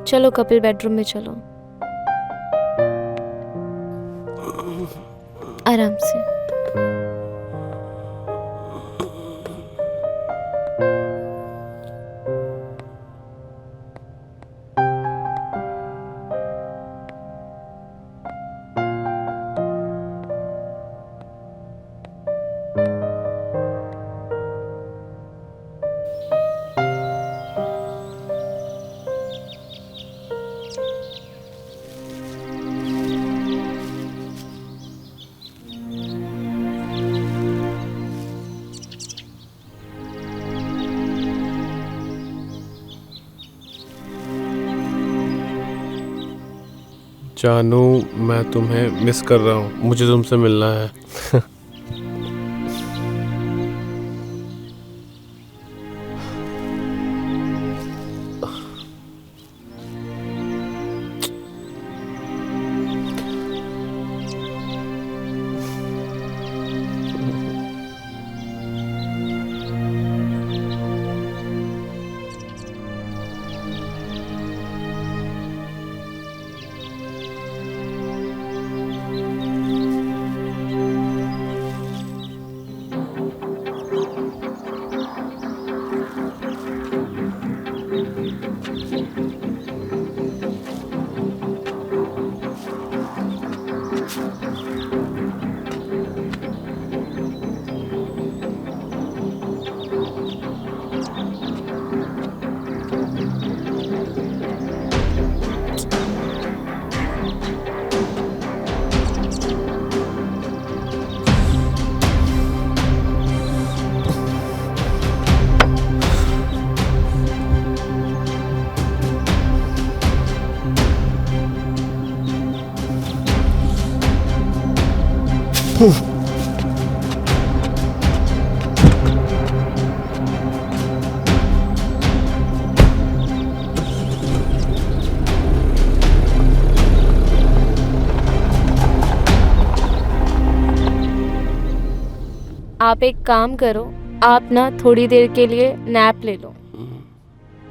चलो कपिल, बेडरूम में चलो। आराम से। जानू, मैं तुम्हें मिस कर रहा हूँ, मुझे तुमसे मिलना है। आप एक काम करो, आप ना थोड़ी देर के लिए नैप ले लो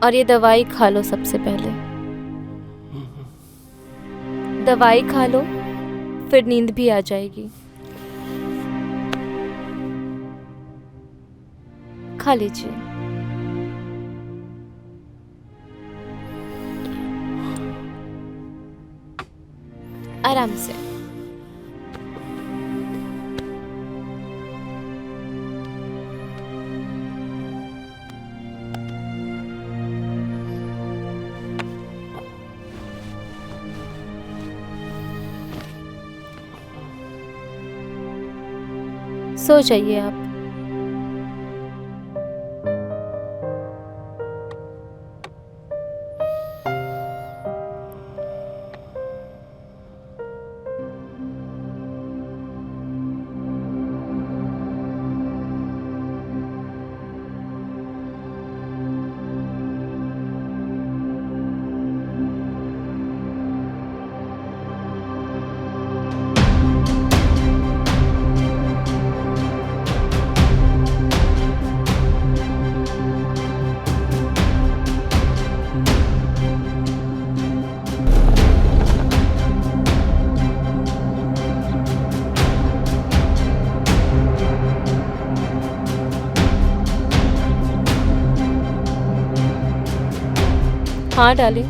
और ये दवाई खा लो। सबसे पहले दवाई खा लो, फिर नींद भी आ जाएगी। खा लीजिए। आराम से। सो जाइए आप। हाँ डार्लिंग।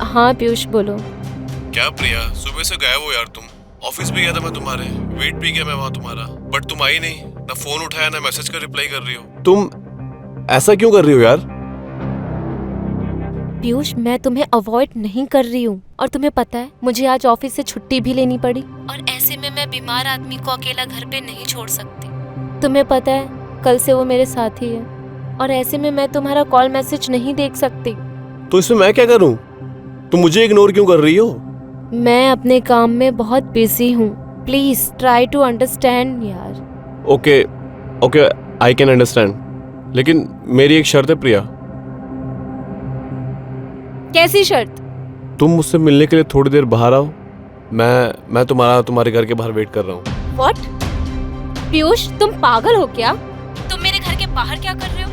हाँ पीयूष बोलो। क्या प्रिया, सुबह से गायब हो यार तुम। ऑफिस भी गया था मैं तुम्हारे, वेट भी किया मैं वहाँ तुम्हारा, बट तुम आई नहीं। ना फोन उठाया ना मैसेज का रिप्लाई कर रही हो। तुम ऐसा क्यों कर रही हो यार? पीयूष मैं तुम्हें अवॉइड नहीं कर रही हूँ, और तुम्हें पता है मुझे आज ऑफिस से छुट्टी भी लेनी पड़ी, और ऐसे में मैं बीमार आदमी को अकेला घर पे नहीं छोड़ सकती। तुम्हें पता है कल से वो मेरे साथ ही है, और ऐसे में मैं तुम्हारा कॉल मैसेज नहीं देख सकती। तो इसमें मैं क्या करूं? तुम मुझे इग्नोर क्यों कर रही हो? मैं अपने काम में बहुत बिजी हूँ, प्लीज ट्राई टू अंडरस्टैंड यार। Okay okay, I can understand, लेकिन मेरी एक शर्त है प्रिया। कैसी शर्त? तुम मुझसे मिलने के लिए थोड़ी देर बाहर आओ। मैं तुम्हारे घर के बाहर वेट कर रहा हूँ। व्हाट? पीयूष तुम पागल हो क्या? तुम मेरे घर के बाहर क्या कर रहे हो?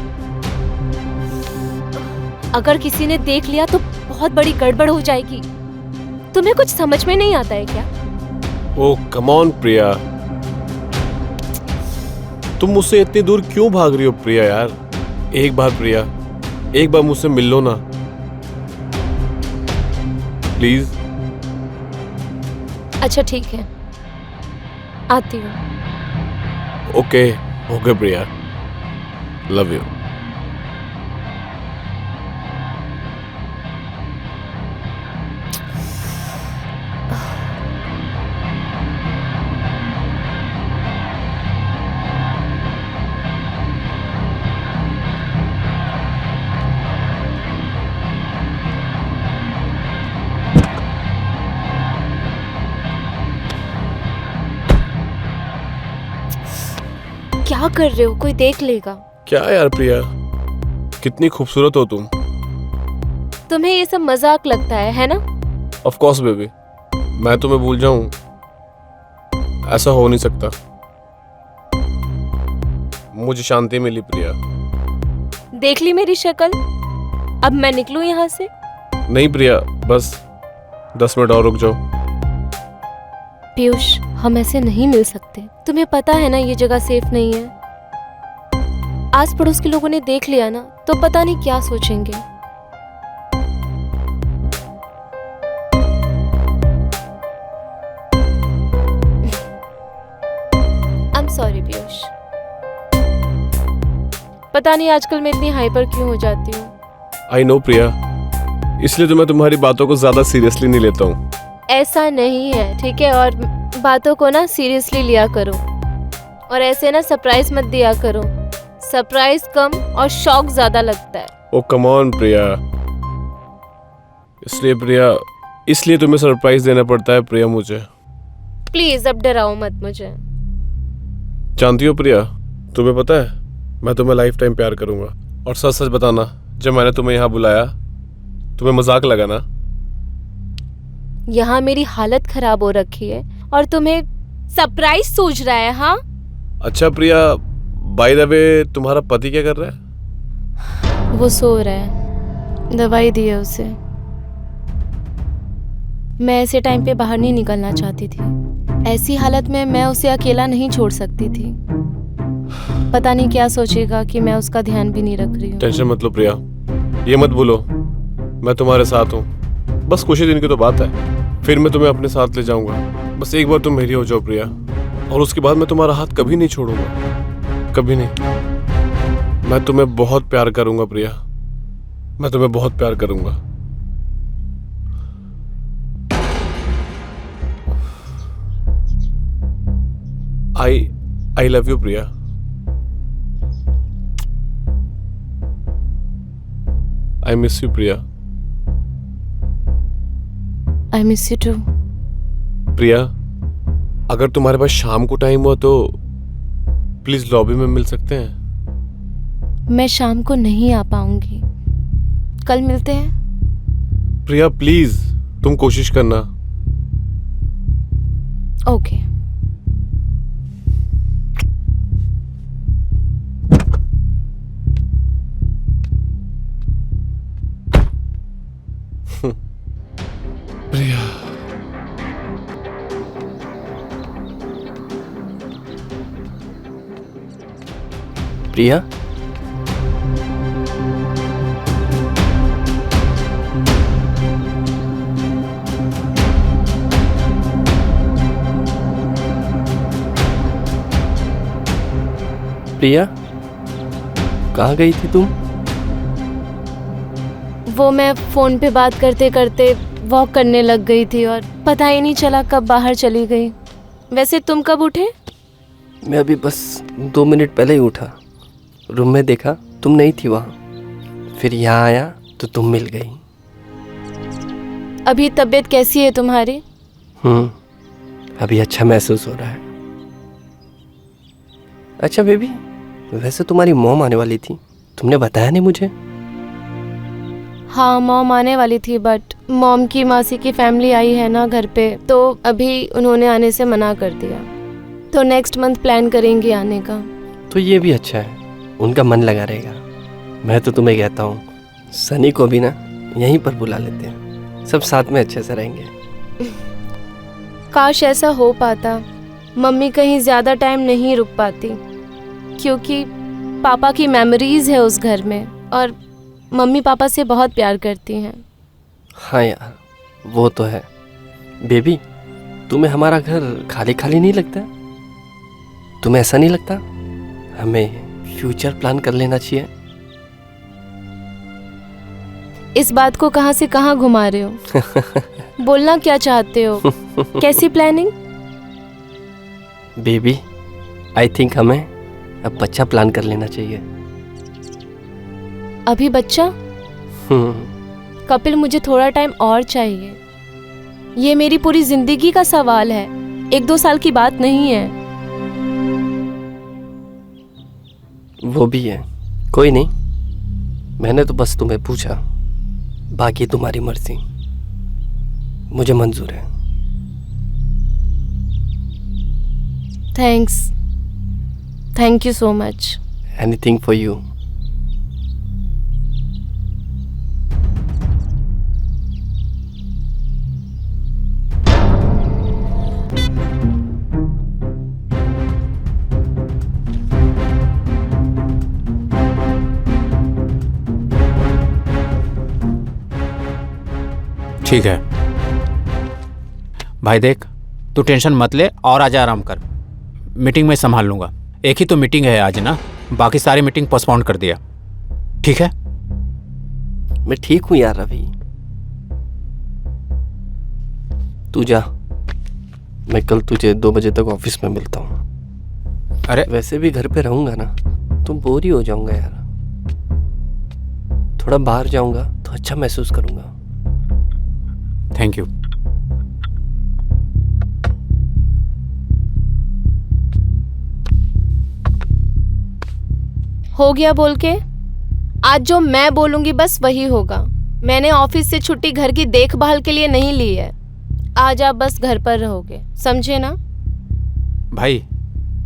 अगर किसी ने देख लिया तो बहुत बड़ी गड़बड़ हो जाएगी। तुम्हें कुछ समझ में नहीं आता है क्या? ओह कम ऑन प्रिया, तुम मुझसे इतनी दूर क्यों भाग रही हो प्रिया यार? एक बार प्रिया, एक बार मुझसे मिल लो ना प्लीज। अच्छा ठीक है, आती हूँ। Okay okay Priya, love you. क्या कर रहे हो? कोई देख लेगा। क्या यार प्रिया, कितनी खूबसूरत हो तुम। तुम्हें ये सब मजाक लगता है ना? ऑफ कोर्स बेबी, मैं तुम्हें भूल जाऊं ऐसा हो नहीं सकता। मुझे शांति मिली प्रिया। देख ली मेरी शक्ल? अब मैं निकलूं यहाँ से? नहीं प्रिया, बस 10 मिनट और रुक जाओ। पीयूष हम ऐसे नहीं मिल सकते। तुम्हें पता है ना ये जगह सेफ नहीं है। आस पड़ोस के लोगों ने देख लिया ना तो पता नहीं क्या सोचेंगे। आई एम सॉरी पीयूष। पता नहीं आजकल मैं इतनी हाइपर क्यों हो जाती हूँ। आई नो प्रिया, इसलिए तो मैं तुम्हारी बातों को ज्यादा सीरियसली नहीं लेता हूँ। ऐसा नहीं है ठीक है, और बातों को ना सीरियसली लिया करो, और ऐसे ना सरप्राइज मत दिया करो। सरप्राइज कम और शॉक ज्यादा लगता है। ओ कम ऑन प्रिया, इसलिए तुम्हें सरप्राइज देना पड़ता है प्रिया मुझे। प्लीज अब डराओ मत मुझे। जानती हो प्रिया, तुम्हें पता है मैं तुम्हें लाइफ टाइम प्यार करूंगा। और सच सच बताना, जब मैंने तुम्हें यहाँ बुलाया तुम्हें मजाक लगा ना? यहाँ मेरी हालत खराब हो रखी है और तुम्हें सरप्राइज सूझ रहा है? हाँ अच्छा प्रिया, बाय द वे तुम्हारा पति क्या कर रहा है? वो सो रहा है, दवाई दी है उसे। मैं ऐसे टाइम पे बाहर नहीं निकलना चाहती थी, ऐसी हालत में मैं उसे अकेला नहीं छोड़ सकती थी। पता नहीं क्या सोचेगा कि मैं उसका ध्यान भी नहीं रख रही हूँ। टेंशन मत लो प्रिया, ये मत भूलो मैं तुम्हारे साथ हूँ। बस कुछ ही दिन की तो बात है, फिर मैं तुम्हें अपने साथ ले जाऊंगा। बस एक बार तुम मेरी हो जाओ प्रिया, और उसके बाद मैं तुम्हारा हाथ कभी नहीं छोड़ूंगा, कभी नहीं। मैं तुम्हें बहुत प्यार करूंगा प्रिया, मैं तुम्हें बहुत प्यार करूंगा। I love you Priya. I miss you Priya. I miss you too। प्रिया, अगर तुम्हारे पास शाम को टाइम हुआ तो प्लीज लॉबी में मिल सकते हैं। मैं शाम को नहीं आ पाऊंगी, कल मिलते हैं। प्रिया प्लीज, तुम कोशिश करना। ओके। प्रिया, प्रिया, प्रिया, कहाँ गई थी तुम? वो मैं फोन पे बात करते करते वॉक करने लग गई थी और पता ही नहीं चला कब बाहर चली गई। वैसे तुम कब उठे? मैं अभी बस 2 मिनट पहले ही उठा। रूम में देखा तुम नहीं थी वहाँ, फिर यहाँ आया तो तुम मिल गई। अभी तबीयत कैसी है तुम्हारी? अभी अच्छा महसूस हो रहा है। अच्छा बेबी, वैसे तुम्हारी मॉम आने वाली थी, तुमने बताया नहीं मुझे? हाँ, मॉम आने वाली थी, बट मॉम की मासी की फैमिली आई है ना घर पे, तो अभी उन्होंने आने से मना कर दिया। तो नेक्स्ट मंथ प्लान करेंगे आने का। तो ये भी अच्छा है, उनका मन लगा रहेगा। मैं तो तुम्हें कहता हूँ सनी को भी ना यहीं पर बुला लेते हैं, सब साथ में अच्छे से रहेंगे। काश ऐसा हो पाता। मम्मी कहीं ज़्यादा टाइम नहीं रुक पाती क्योंकि पापा की मेमोरीज है उस घर में, और मम्मी पापा से बहुत प्यार करती हैं। हाँ यार, वो तो है। बेबी, तुम्हें हमारा घर खाली खाली नहीं लगता? तुम्हें ऐसा नहीं लगता हमें फ्यूचर प्लान कर लेना चाहिए? इस बात को कहाँ से कहाँ घुमा रहे हो? बोलना क्या चाहते हो? कैसी प्लानिंग? बेबी, आई थिंक हमें अब बच्चा प्लान कर लेना चाहिए। अभी बच्चा? कपिल, मुझे थोड़ा टाइम और चाहिए। ये मेरी पूरी जिंदगी का सवाल है, 1-2 साल की बात नहीं है। वो भी है, कोई नहीं, मैंने तो बस तुम्हें पूछा, बाकी तुम्हारी मर्जी, मुझे मंजूर है। Thanks, thank you so much. Anything for you. ठीक है भाई, देख तू टेंशन मत ले और आज आराम कर, मीटिंग में संभाल लूंगा। एक ही तो मीटिंग है आज ना, बाकी सारी मीटिंग पोस्टपोन कर दिया। ठीक है? मैं ठीक हूँ यार रवि, तू जा, मैं कल तुझे 2 बजे तक ऑफिस में मिलता हूँ। अरे वैसे भी घर पे रहूंगा ना तो बोर ही हो जाऊंगा यार, थोड़ा बाहर जाऊंगा तो अच्छा महसूस करूंगा। Thank you. हो गया बोल के? आज जो मैं बोलूंगी बस वही होगा। मैंने ऑफिस से छुट्टी घर की देखभाल के लिए नहीं ली है। आज आप बस घर पर रहोगे, समझे ना? भाई,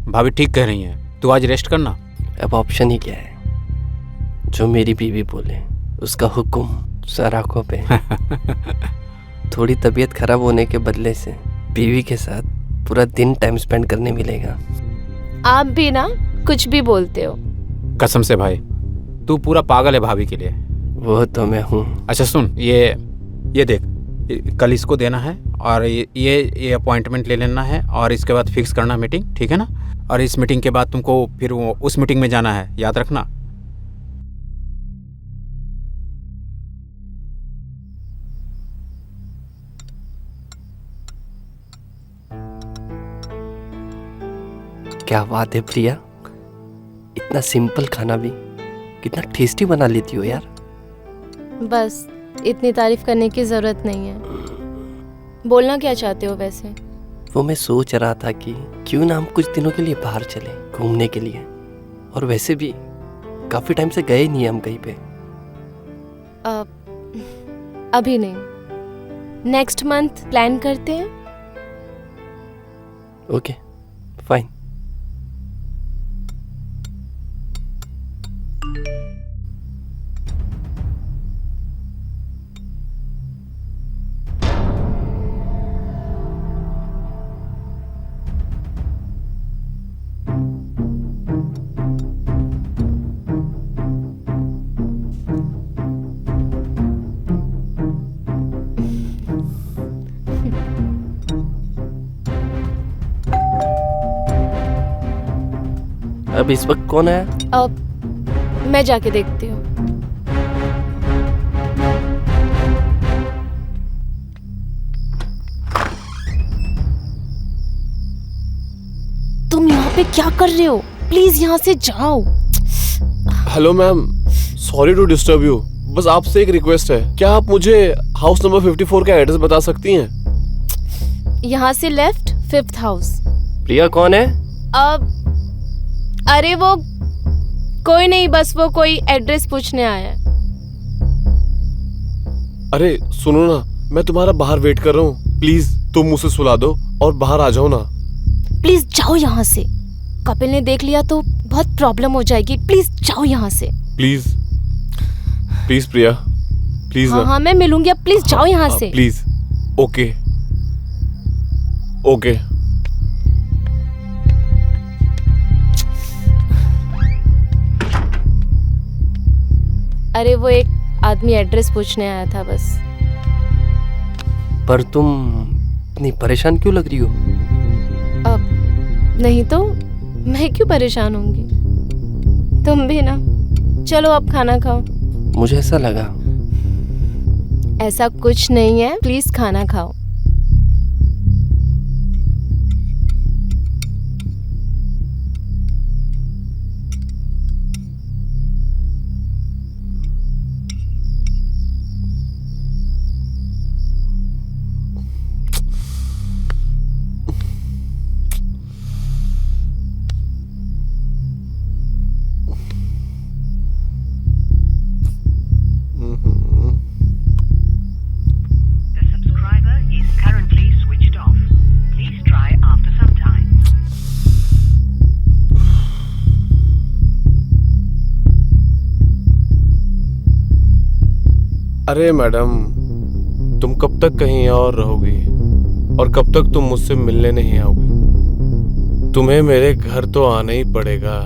भाभी ठीक कह रही हैं, तू आज रेस्ट करना। अब ऑप्शन ही क्या है, जो मेरी बीवी बोले उसका हुक्म सर आंखों पे। थोड़ी तबीयत खराब होने के बदले से बीवी के साथ पूरा दिन टाइम स्पेंड करने मिलेगा। आप भी ना कुछ भी बोलते हो। कसम से भाई, तू पूरा पागल है भाभी के लिए। वो तो मैं हूँ। अच्छा सुन, ये देख, कल इसको देना है और ये अपॉइंटमेंट ले लेना है और इसके बाद फिक्स करना मीटिंग, ठीक है ना? और इस मीटिंग के बाद तुमको फिर उस मीटिंग में जाना है, याद रखना। क्या बात है प्रिया, इतना सिंपल खाना भी कितना टेस्टी बना लेती हो यार। बस इतनी तारीफ करने की जरूरत नहीं है। बोलना क्या चाहते हो वैसे? वो मैं सोच रहा था कि क्यों ना हम कुछ दिनों के लिए बाहर चले घूमने के लिए, और वैसे भी काफी टाइम से गए नहीं हम कहीं पे। अभी नहीं, नेक्स्ट मंथ प्लान करते हैं। Okay fine. अब इस वक्त कौन है? अब मैं जाके देखती हूँ। तुम यहाँ पे क्या कर रहे हो? प्लीज यहाँ से जाओ। Hello ma'am, sorry to disturb you, बस आपसे एक रिक्वेस्ट है, क्या आप मुझे हाउस नंबर 54 का एड्रेस बता सकती हैं? यहाँ से लेफ्ट, 5th हाउस। प्रिया कौन है? अब अरे वो कोई नहीं, बस वो कोई एड्रेस पूछने आया है। अरे सुनो ना, मैं तुम्हारा बाहर वेट कर रहा हूँ, प्लीज तुम मुझसे सुला दो और बाहर आ जाओ ना। प्लीज जाओ यहाँ से, कपिल ने देख लिया तो बहुत प्रॉब्लम हो जाएगी। प्लीज जाओ यहाँ से। प्लीज प्लीज प्रिया, प्लीज हाँ ना। हाँ मैं मिलूंगी, अब प्लीज जाओ यहाँ से। प्लीज। Okay okay. अरे वो एक आदमी एड्रेस पूछने आया था बस। पर तुम इतनी परेशान क्यों लग रही हो? अब नहीं तो मैं क्यों परेशान होंगी? तुम भी ना। चलो अब खाना खाओ। मुझे ऐसा लगा। ऐसा कुछ नहीं है, प्लीज खाना खाओ। The subscriber is currently switched off. Please try after some time. अरे मैडम, तुम कब तक कहीं और रहोगी और कब तक तुम मुझसे मिलने नहीं आओगी? तुम्हें मेरे घर तो आना ही पड़ेगा।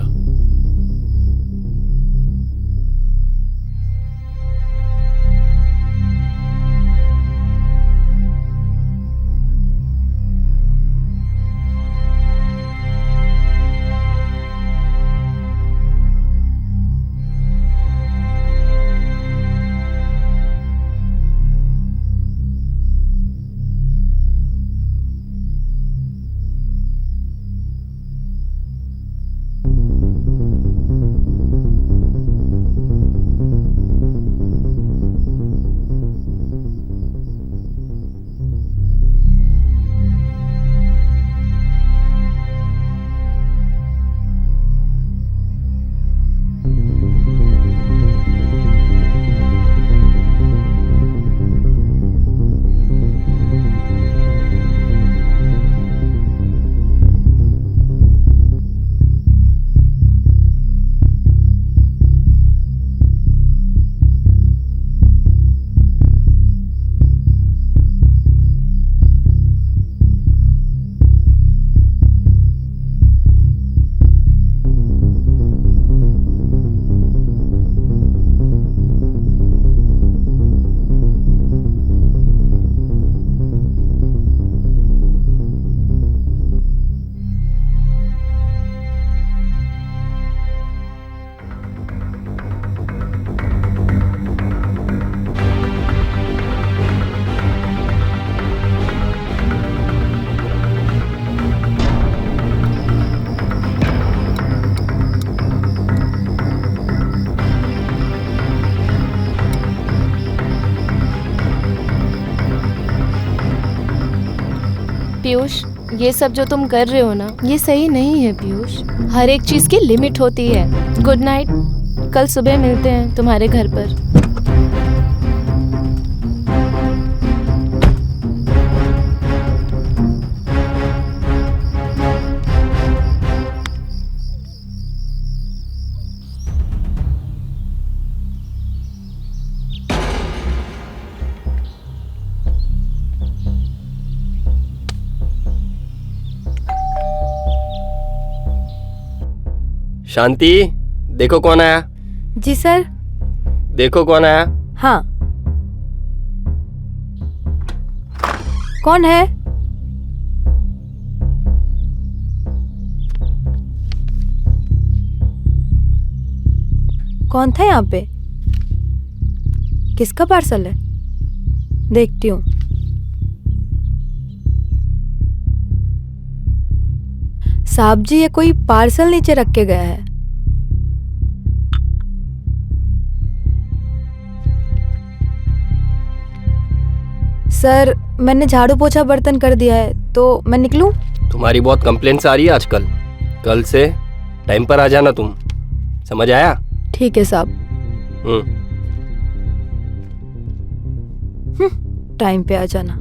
पीयूष, ये सब जो तुम कर रहे हो ना, ये सही नहीं है पीयूष। हर एक चीज की लिमिट होती है। गुड नाइट, कल सुबह मिलते हैं तुम्हारे घर पर। शांति, देखो कौन आया। जी सर। देखो कौन आया। हाँ। कौन है? कौन था यहाँ पे? किसका पार्सल है? देखती हूँ। साहब जी, ये कोई पार्सल नीचे रख के गया है। सर, मैंने झाड़ू पोछा बर्तन कर दिया है, तो मैं निकलूं? तुम्हारी बहुत कंप्लेंट्स आ रही है आजकल। कल से टाइम पर आ जाना तुम, समझ आया? ठीक है साहब। टाइम पे आ जाना।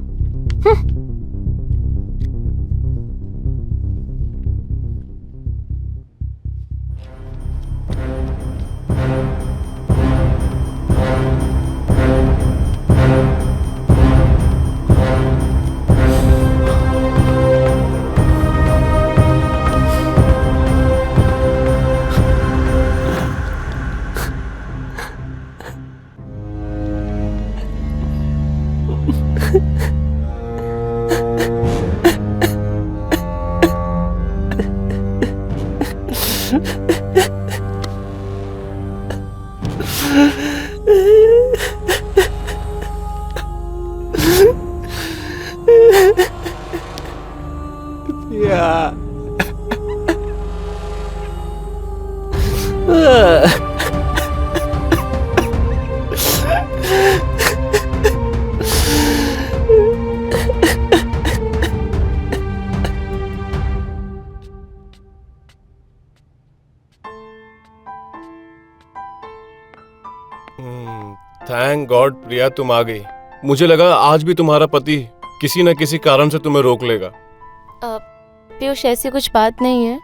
थैंक गॉड प्रिया, तुम आ गई। मुझे लगा आज भी तुम्हारा पति किसी न किसी कारण से तुम्हें रोक लेगा। पीयूष, ऐसी कुछ बात नहीं है।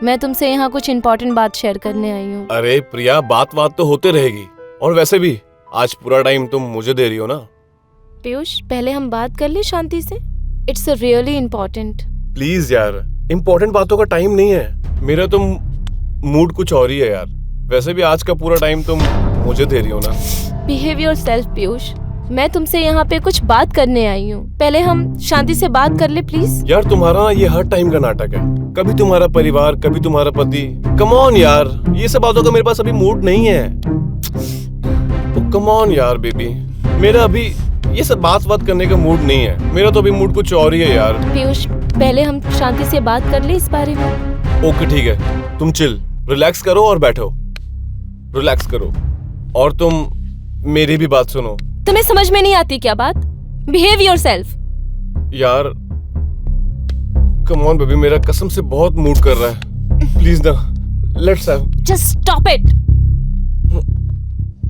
मैं तुमसे यहाँ कुछ इम्पोर्टेंट बात शेयर करने आई हूँ। अरे प्रिया, बात तो होते रहेगी, और वैसे भी आज पूरा टाइम तुम मुझे दे रही हो ना। पीयूष, पहले हम बात कर ले शांति से। It's really important. प्लीज यार, इम्पोर्टेंट बातों का टाइम नहीं है। मेरा तो मूड कुछ और ही है यार। वैसे भी आज का पूरा टाइम तुम मुझे दे रही हो ना। Behave yourself Piyush. मैं तुमसे यहाँ पे कुछ बात करने आई हूँ। पहले हम शांति से बात कर ले प्लीज। यार तुम्हारा ना ये हर टाइम का नाटक है। कभी तुम्हारा परिवार, कभी तुम्हारा पति। कम ऑन यार, ये सब बातों का मेरे पास अभी मूड नहीं है। तो कम ऑन यार बेबी, मेरा अभी ये सब बात करने का मूड नहीं है। मेरा तो अभी मूड कुछ और ही है यार। पीयूष, पहले हम शांति से बात कर ले इस बारे में। ओके ठीक है, तुम चिल, रिलैक्स करो और बैठो। रिलैक्स करो और तुम मेरी भी बात सुनो। तुम्हें समझ में नहीं आती क्या बात? Behave yourself. यार कम ऑन बेबी, मेरा कसम से बहुत मूड कर रहा है। प्लीज ना, let's have. Just stop it.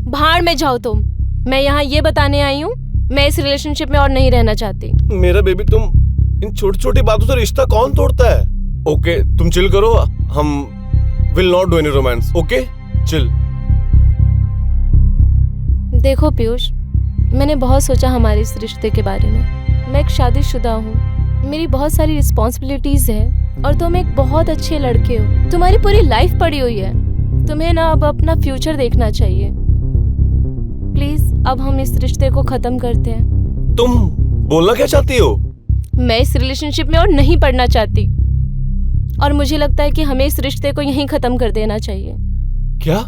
बाहर में जाओ तुम। मैं यहाँ ये बताने आई हूँ, मैं इस रिलेशनशिप में और नहीं रहना चाहती। मेरा बेबी, तुम इन छोटी छोटी बातों से रिश्ता कौन तोड़ता है? ओके तुम चिल करो, हम will not do any romance. Okay chill. देखो पीयूष, मैंने बहुत सोचा हमारे इस रिश्ते के बारे में। मैं एक शादीशुदा हूँ, मेरी बहुत सारी रिस्पॉन्सिबिलिटीज है, और तुम एक बहुत अच्छे लड़के हो। तुम्हारी पूरी लाइफ पड़ी हुई है। तुम्हें ना अब अपना फ्यूचर देखना चाहिए। प्लीज अब हम इस रिश्ते को खत्म करते हैं। तुम बोलना क्या चाहती हो? मैं इस रिलेशनशिप में और नहीं पड़ना चाहती, और मुझे लगता है कि हमें इस रिश्ते को यहीं खत्म कर देना चाहिए। क्या?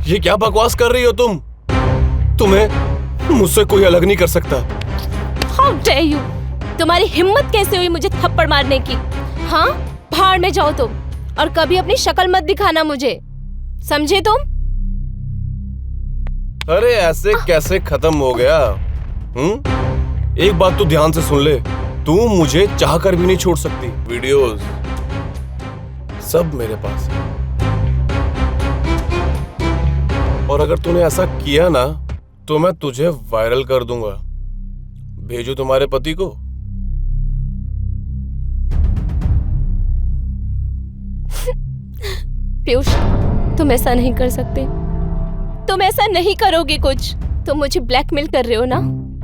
ये क्या बकवास कर रही हो तुम? तुम्हें मुझसे कोई अलग नहीं कर सकता। How dare you? तुम्हारी हिम्मत कैसे हुई मुझे थप्पड़ मारने की? हाँ, बाहर में जाओ तुम, और कभी अपनी शक्ल मत दिखाना मुझे, समझे तुम? अरे ऐसे कैसे खत्म हो गया? एक बात तो ध्यान से सुन ले, तू मुझे चाह कर भी नहीं छोड़ सकती। वीडियोस सब मेरे पास है, और अगर तूने ऐसा किया ना तो मैं तुझे वायरल कर दूंगा। भेजो तुम्हारे पति को। पीयूष, तुम ऐसा नहीं कर सकते। तुम ऐसा नहीं करोगे कुछ। तुम मुझे ब्लैकमेल कर रहे हो ना?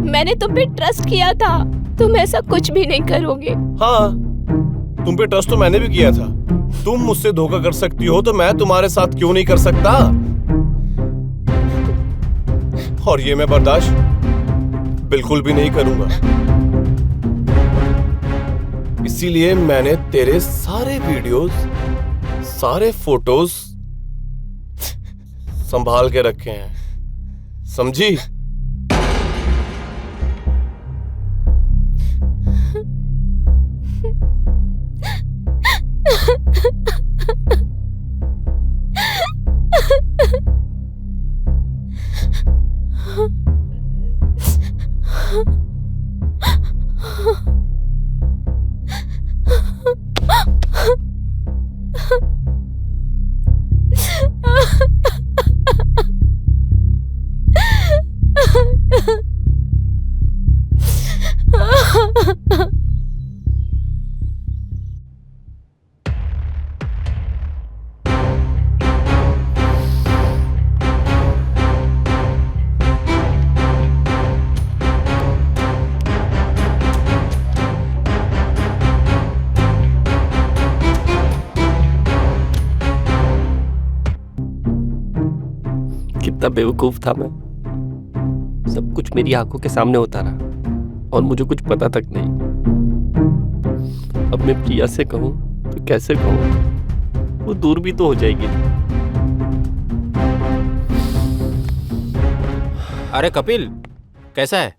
मैंने तुम पे ट्रस्ट किया था। तुम ऐसा कुछ भी नहीं करोगे। हाँ, तुम पे ट्रस्ट तो मैंने भी किया था। तुम मुझसे धोखा कर सकती हो तो मैं तुम्हारे साथ क्यों नहीं कर सकता? और ये मैं बर्दाश्त बिल्कुल भी नहीं करूंगा। इसीलिए मैंने तेरे सारे वीडियोस, सारे फोटोज संभाल के रखे हैं, समझी? कितना बेवकूफ था मैं। सब कुछ मेरी आंखों के सामने होता रहा और मुझे कुछ पता तक नहीं। अब मैं प्रिया से कहूं तो कैसे कहूं? वो दूर भी तो हो जाएगी। अरे कपिल, कैसा है?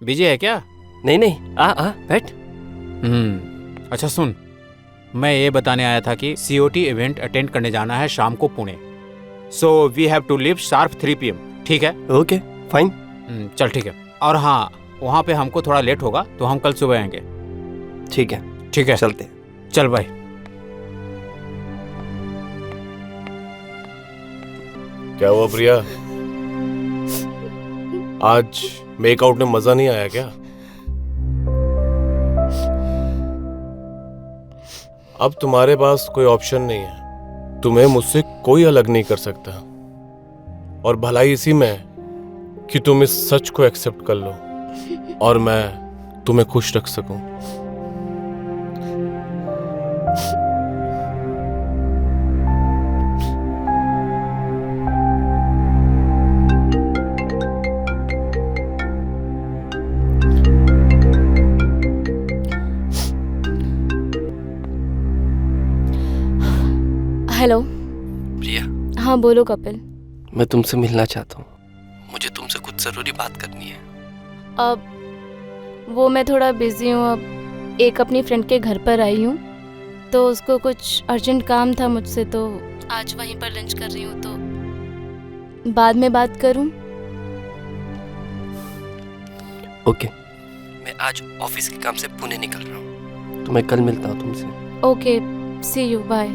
बिजी है क्या? नहीं नहीं, आ बैठ। अच्छा सुन, मैं ये बताने आया था कि COT इवेंट अटेंड करने जाना है शाम को Pune. So we have to leave sharp 3 PM, ठीक है? Okay fine. चल ठीक है। और हाँ, वहाँ पे हमको थोड़ा लेट होगा तो हम कल सुबह आएंगे। ठीक है ठीक है, चलते। चल भाई। क्या हुआ प्रिया, आज मेकआउट में मजा नहीं आया क्या? अब तुम्हारे पास कोई ऑप्शन नहीं है। तुम्हें मुझसे कोई अलग नहीं कर सकता, और भलाई इसी में है कि तुम इस सच को एक्सेप्ट कर लो और मैं तुम्हें खुश रख सकूं। हेलो। प्रिया, हाँ बोलो कपिल। मैं तुमसे मिलना चाहता हूँ। मुझे तुमसे कुछ जरूरी बात करनी है। अब वो मैं थोड़ा बिजी हूँ। अब एक अपनी फ्रेंड के घर पर आई हूँ, तो उसको कुछ अर्जेंट काम था मुझसे, तो आज वहीं पर लंच कर रही हूँ, तो बाद में बात करूँ? ओके, मैं आज ऑफिस के काम से पुणे निकल रहा हूँ, तो मैं कल मिलता हूँ तुमसे। Okay, see you, bye.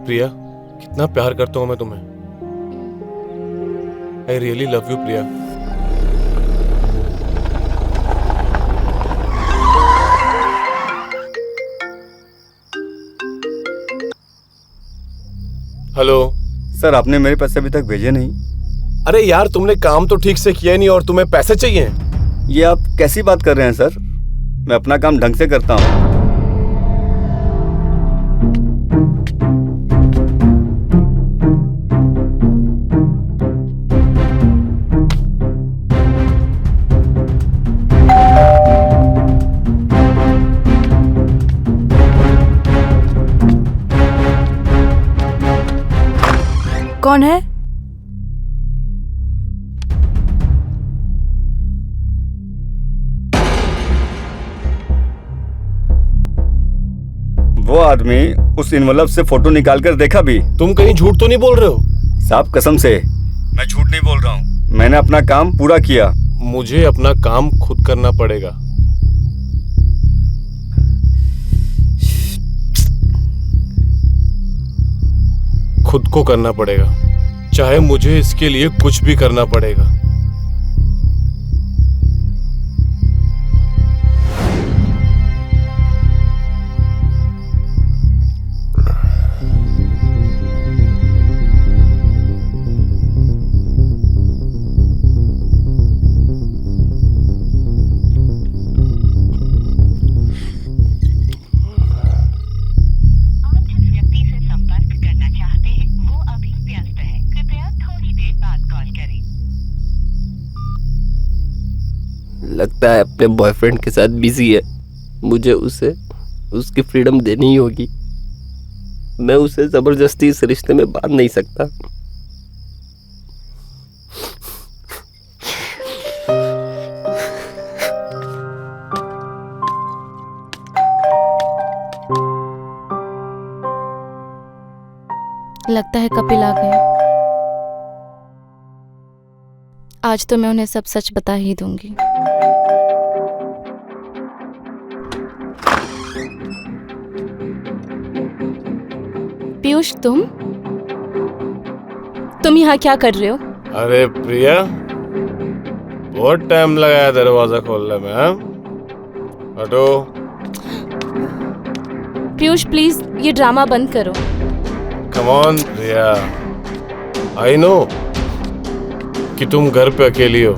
Priya, कितना प्यार करता हूं मैं तुम्हें। I really love you Priya. Hello sir, आपने मेरे पैसे अभी तक भेजे नहीं। अरे यार, तुमने काम तो ठीक से किया ही नहीं और तुम्हें पैसे चाहिए? ये आप कैसी बात कर रहे हैं सर? मैं अपना काम ढंग से करता हूँ। कौन है? वो आदमी उस इन्वेलप से फोटो निकाल कर देखा भी। तुम कहीं झूठ तो नहीं बोल रहे हो? साहब कसम से मैं झूठ नहीं बोल रहा हूँ। मैंने अपना काम पूरा किया। मुझे अपना काम खुद करना पड़ेगा। खुद को करना पड़ेगा, चाहे मुझे इसके लिए कुछ भी करना पड़ेगा। आप जिस व्यक्ति से संपर्क करना चाहते हैं वो अभी व्यस्त है। कृपया थोड़ी देर बाद कॉल करें। लगता है अपने बॉयफ्रेंड के साथ बिजी है। मुझे उसे उसकी फ्रीडम देनी ही होगी। मैं उसे जबरदस्ती इस रिश्ते में बांध नहीं सकता। लगता है कपिल आ गए। आज तो मैं उन्हें सब सच बता ही दूंगी। पीयूष, तुम यहाँ क्या कर रहे हो? अरे प्रिया, बहुत टाइम लगाया दरवाजा खोलने में। हाँ, हटो। पीयूष प्लीज ये ड्रामा बंद करो। कम ऑन प्रिया, आई नो कि तुम घर पे अकेली हो।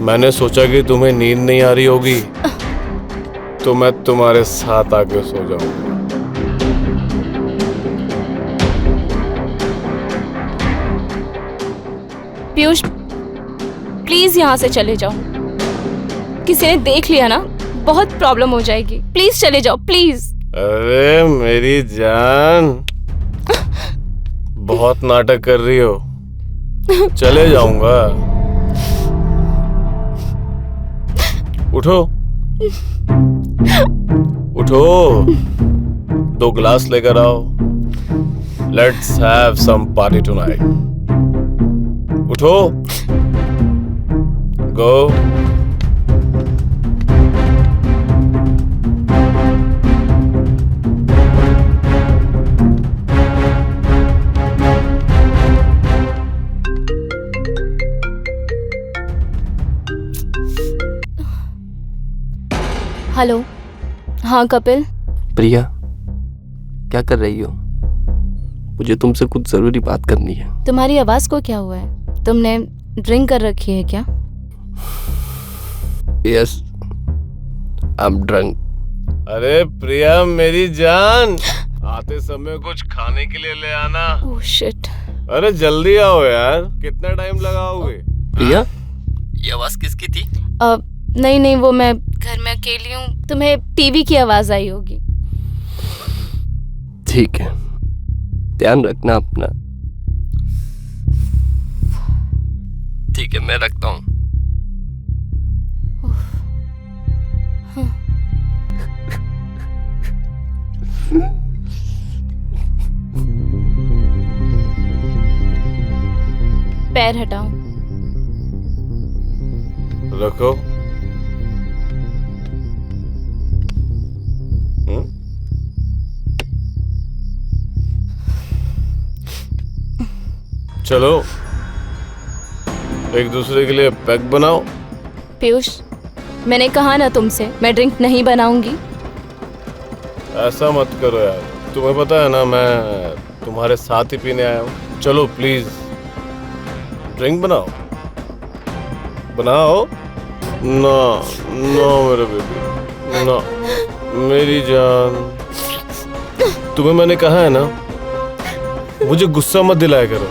मैंने सोचा कि तुम्हें नींद नहीं आ रही होगी तो मैं तुम्हारे साथ आके सो जाऊंगा। पीयूष प्लीज यहाँ से चले जाओ। किसी ने देख लिया ना बहुत प्रॉब्लम हो जाएगी। प्लीज चले जाओ प्लीज। अरे मेरी जान, बहुत नाटक कर रही हो। चले जाऊंगा। उठो उठो, 2 ग्लास लेकर आओ। Let's have some party tonight. उठो, गो। हेलो। हाँ कपिल। प्रिया, क्या कर रही हो? मुझे तुमसे कुछ जरूरी बात करनी है। तुम्हारी आवाज को क्या हुआ है? तुमने ड्रिंक कर रखी है क्या? Yes, I am drunk. अरे प्रिया मेरी जान, आते समय कुछ खाने के लिए ले आना। Oh shit. अरे जल्दी आओ यार, कितना टाइम लगाओगे? प्रिया, ये आवाज किसकी थी? नहीं वो मैं घर में अकेली हूँ। तुम्हें टीवी की आवाज आई होगी। ठीक है, ध्यान रखना अपना। ठीक है, मैं रखता हूँ। पैर हटाओ। रखो। चलो एक दूसरे के लिए पैक बनाओ। पीयूष, मैंने कहा ना तुमसे मैं ड्रिंक नहीं बनाऊंगी। ऐसा मत करो यार, तुम्हें पता है ना मैं तुम्हारे साथ ही पीने आया हूँ। चलो प्लीज ड्रिंक बनाओ। बनाओ ना ना मेरे बेबी ना मेरी जान, तुम्हें मैंने कहा है ना, मुझे गुस्सा मत दिलाया करो।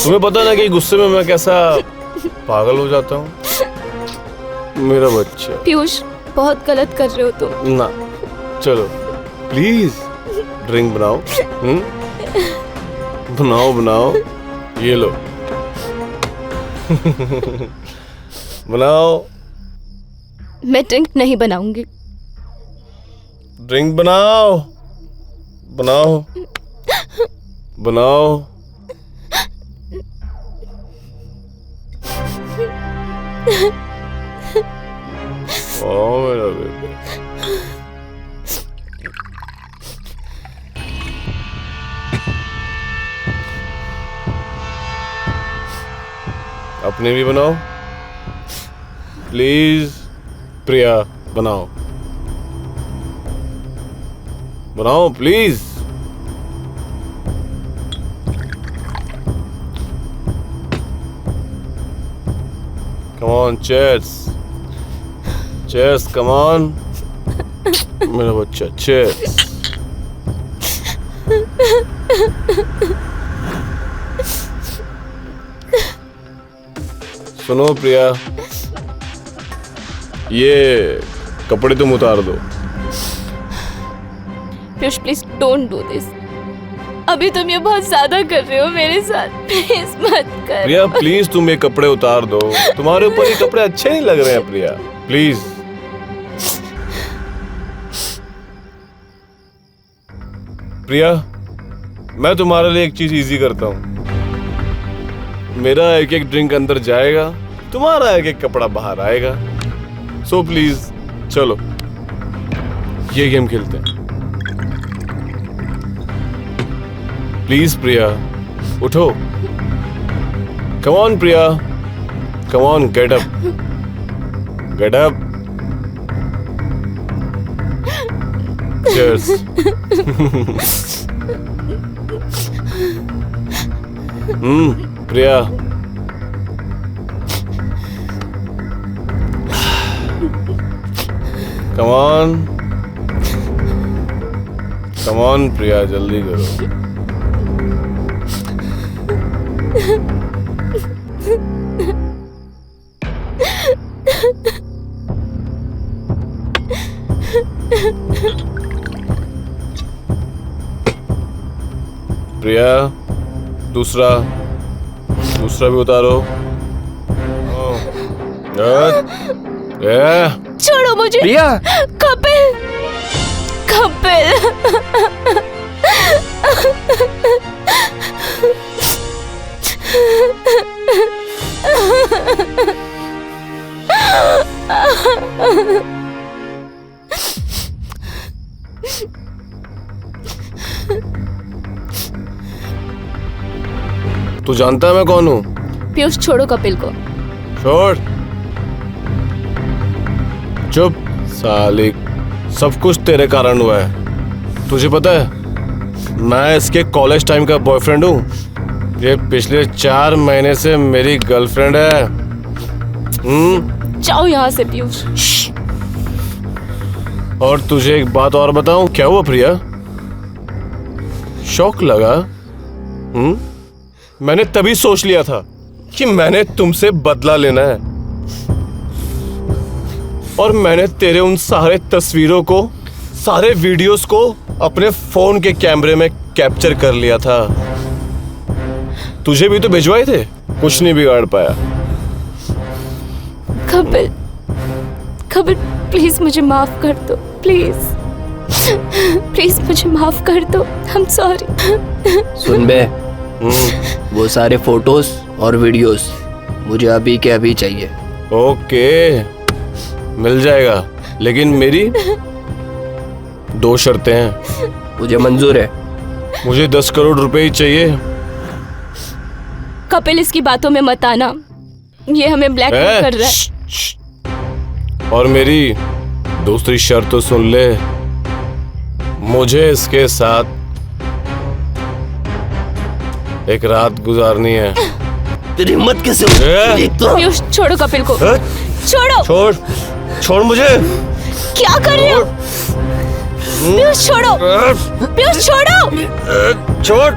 तुम्हें पता ना कि गुस्से में मैं कैसा पागल हो जाता हूँ। मेरा बच्चा। पीयूष, बहुत गलत कर रहे हो तुम। ना, चलो प्लीज ड्रिंक बनाओ। बनाओ बनाओ, ये लो। बनाओ। मैं ड्रिंक नहीं बनाऊंगी। ड्रिंक बनाओ, बनाओ, बनाओ। ओ मेरा बेबी। अपने भी बनाओ प्लीज। प्रिया बनाओ, बनाओ please. Come on, cheers. Cheers, come on. मेरा बच्चा, cheers. सुनो प्रिया, ये कपड़े तुम उतार दो। Piyush, please don't do this. अभी तुम ये बहुत ज्यादा कर रहे हो मेरे साथ। प्लीज मत कर। प्रिया प्लीज तुम ये कपड़े उतार दो। तुम्हारे ऊपर ये कपड़े अच्छे नहीं लग रहे हैं प्रिया, प्लीज। प्रिया, मैं तुम्हारे लिए एक चीज इजी करता हूँ। मेरा एक एक ड्रिंक अंदर जाएगा, तुम्हारा एक एक कपड़ा बाहर आएगा। सो प्लीज चलो ये गेम खेलते हैं। प्लीज प्रिया उठो। Come on Priya, come on, get up, get up. Cheers. Priya come on, come on Priya, जल्दी करो। प्रिया दूसरा भी उतारो। छोड़ो मुझे। प्रिया, कपिल, कपिल। तू जानता है मैं कौन हूँ? पीयूष, छोड़ो कपिल को। छोड़, चुप सालिक। सब कुछ तेरे कारण हुआ है। तुझे पता है मैं इसके कॉलेज टाइम का बॉयफ्रेंड हूँ। ये पिछले 4 महीने से मेरी गर्लफ्रेंड है। जाओ यहाँ से पीयूष। और तुझे एक बात और बताऊं? क्या हुआ प्रिया, शौक लगा? मैंने तभी सोच लिया था कि मैंने तुमसे बदला लेना है। और मैंने तेरे उन सारे तस्वीरों को, सारे वीडियोस को अपने फोन के कैमरे में कैप्चर कर लिया था। तुझे भी तो भिजवाए थे, कुछ नहीं बिगाड़ पाया। कपिल, कपिल प्लीज मुझे माफ कर दो, प्लीज प्लीज मुझे माफ कर दो। आई एम सॉरी। सुन बे, वो सारे फोटोज और वीडियोस मुझे अभी के अभी चाहिए। ओके, मिल जाएगा, लेकिन मेरी 2 शर्तें हैं। मुझे मंजूर है। मुझे 10 करोड़ रुपए ही चाहिए। कपिल, इसकी बातों में मत आना, ये हमें ब्लैकमेल कर रहा है। और मेरी दूसरी शर्त तो सुन ले, मुझे इसके साथ एक रात गुजारनी है। तेरी हिम्मत कैसे हुई? पीयूष, छोड़ो कपिल को। छोड़ो। छोड़ मुझे। क्या कर रहे हो? पीयूष छोड़ो, पीयूष छोड़ो। छोड़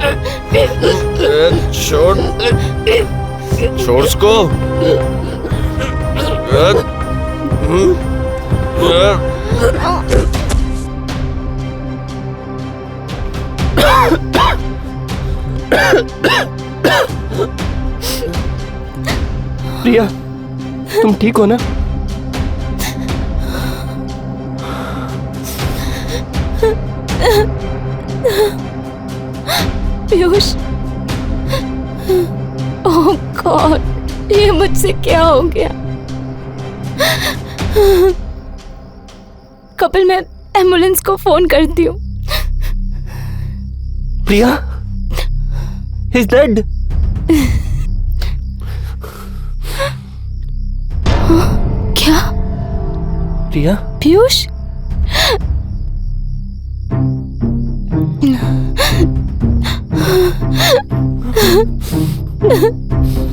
छोड़ छोड़ उसको। प्रिया, तुम ठीक हो ना? पीयूष, ओह गॉड, ये मुझसे क्या हो गया? कपिल, मैं एम्बुलेंस को फोन करती हूँ। प्रिया, he's dead. क्या? प्रिया, पीयूष?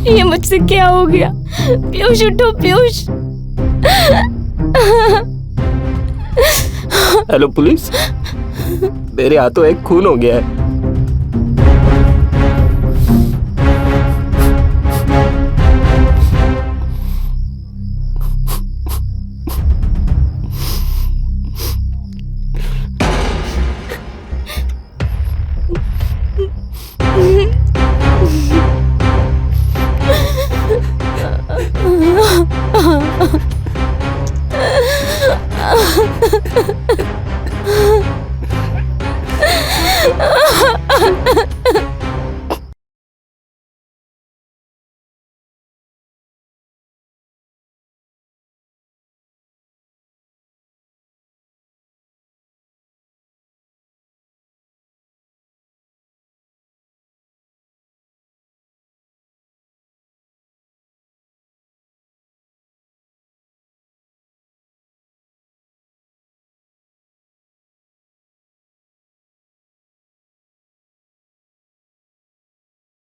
ये मुझसे क्या हो गया? पीयूष उठो, पीयूष। हेलो पुलिस, मेरे हाथों एक खून हो गया है।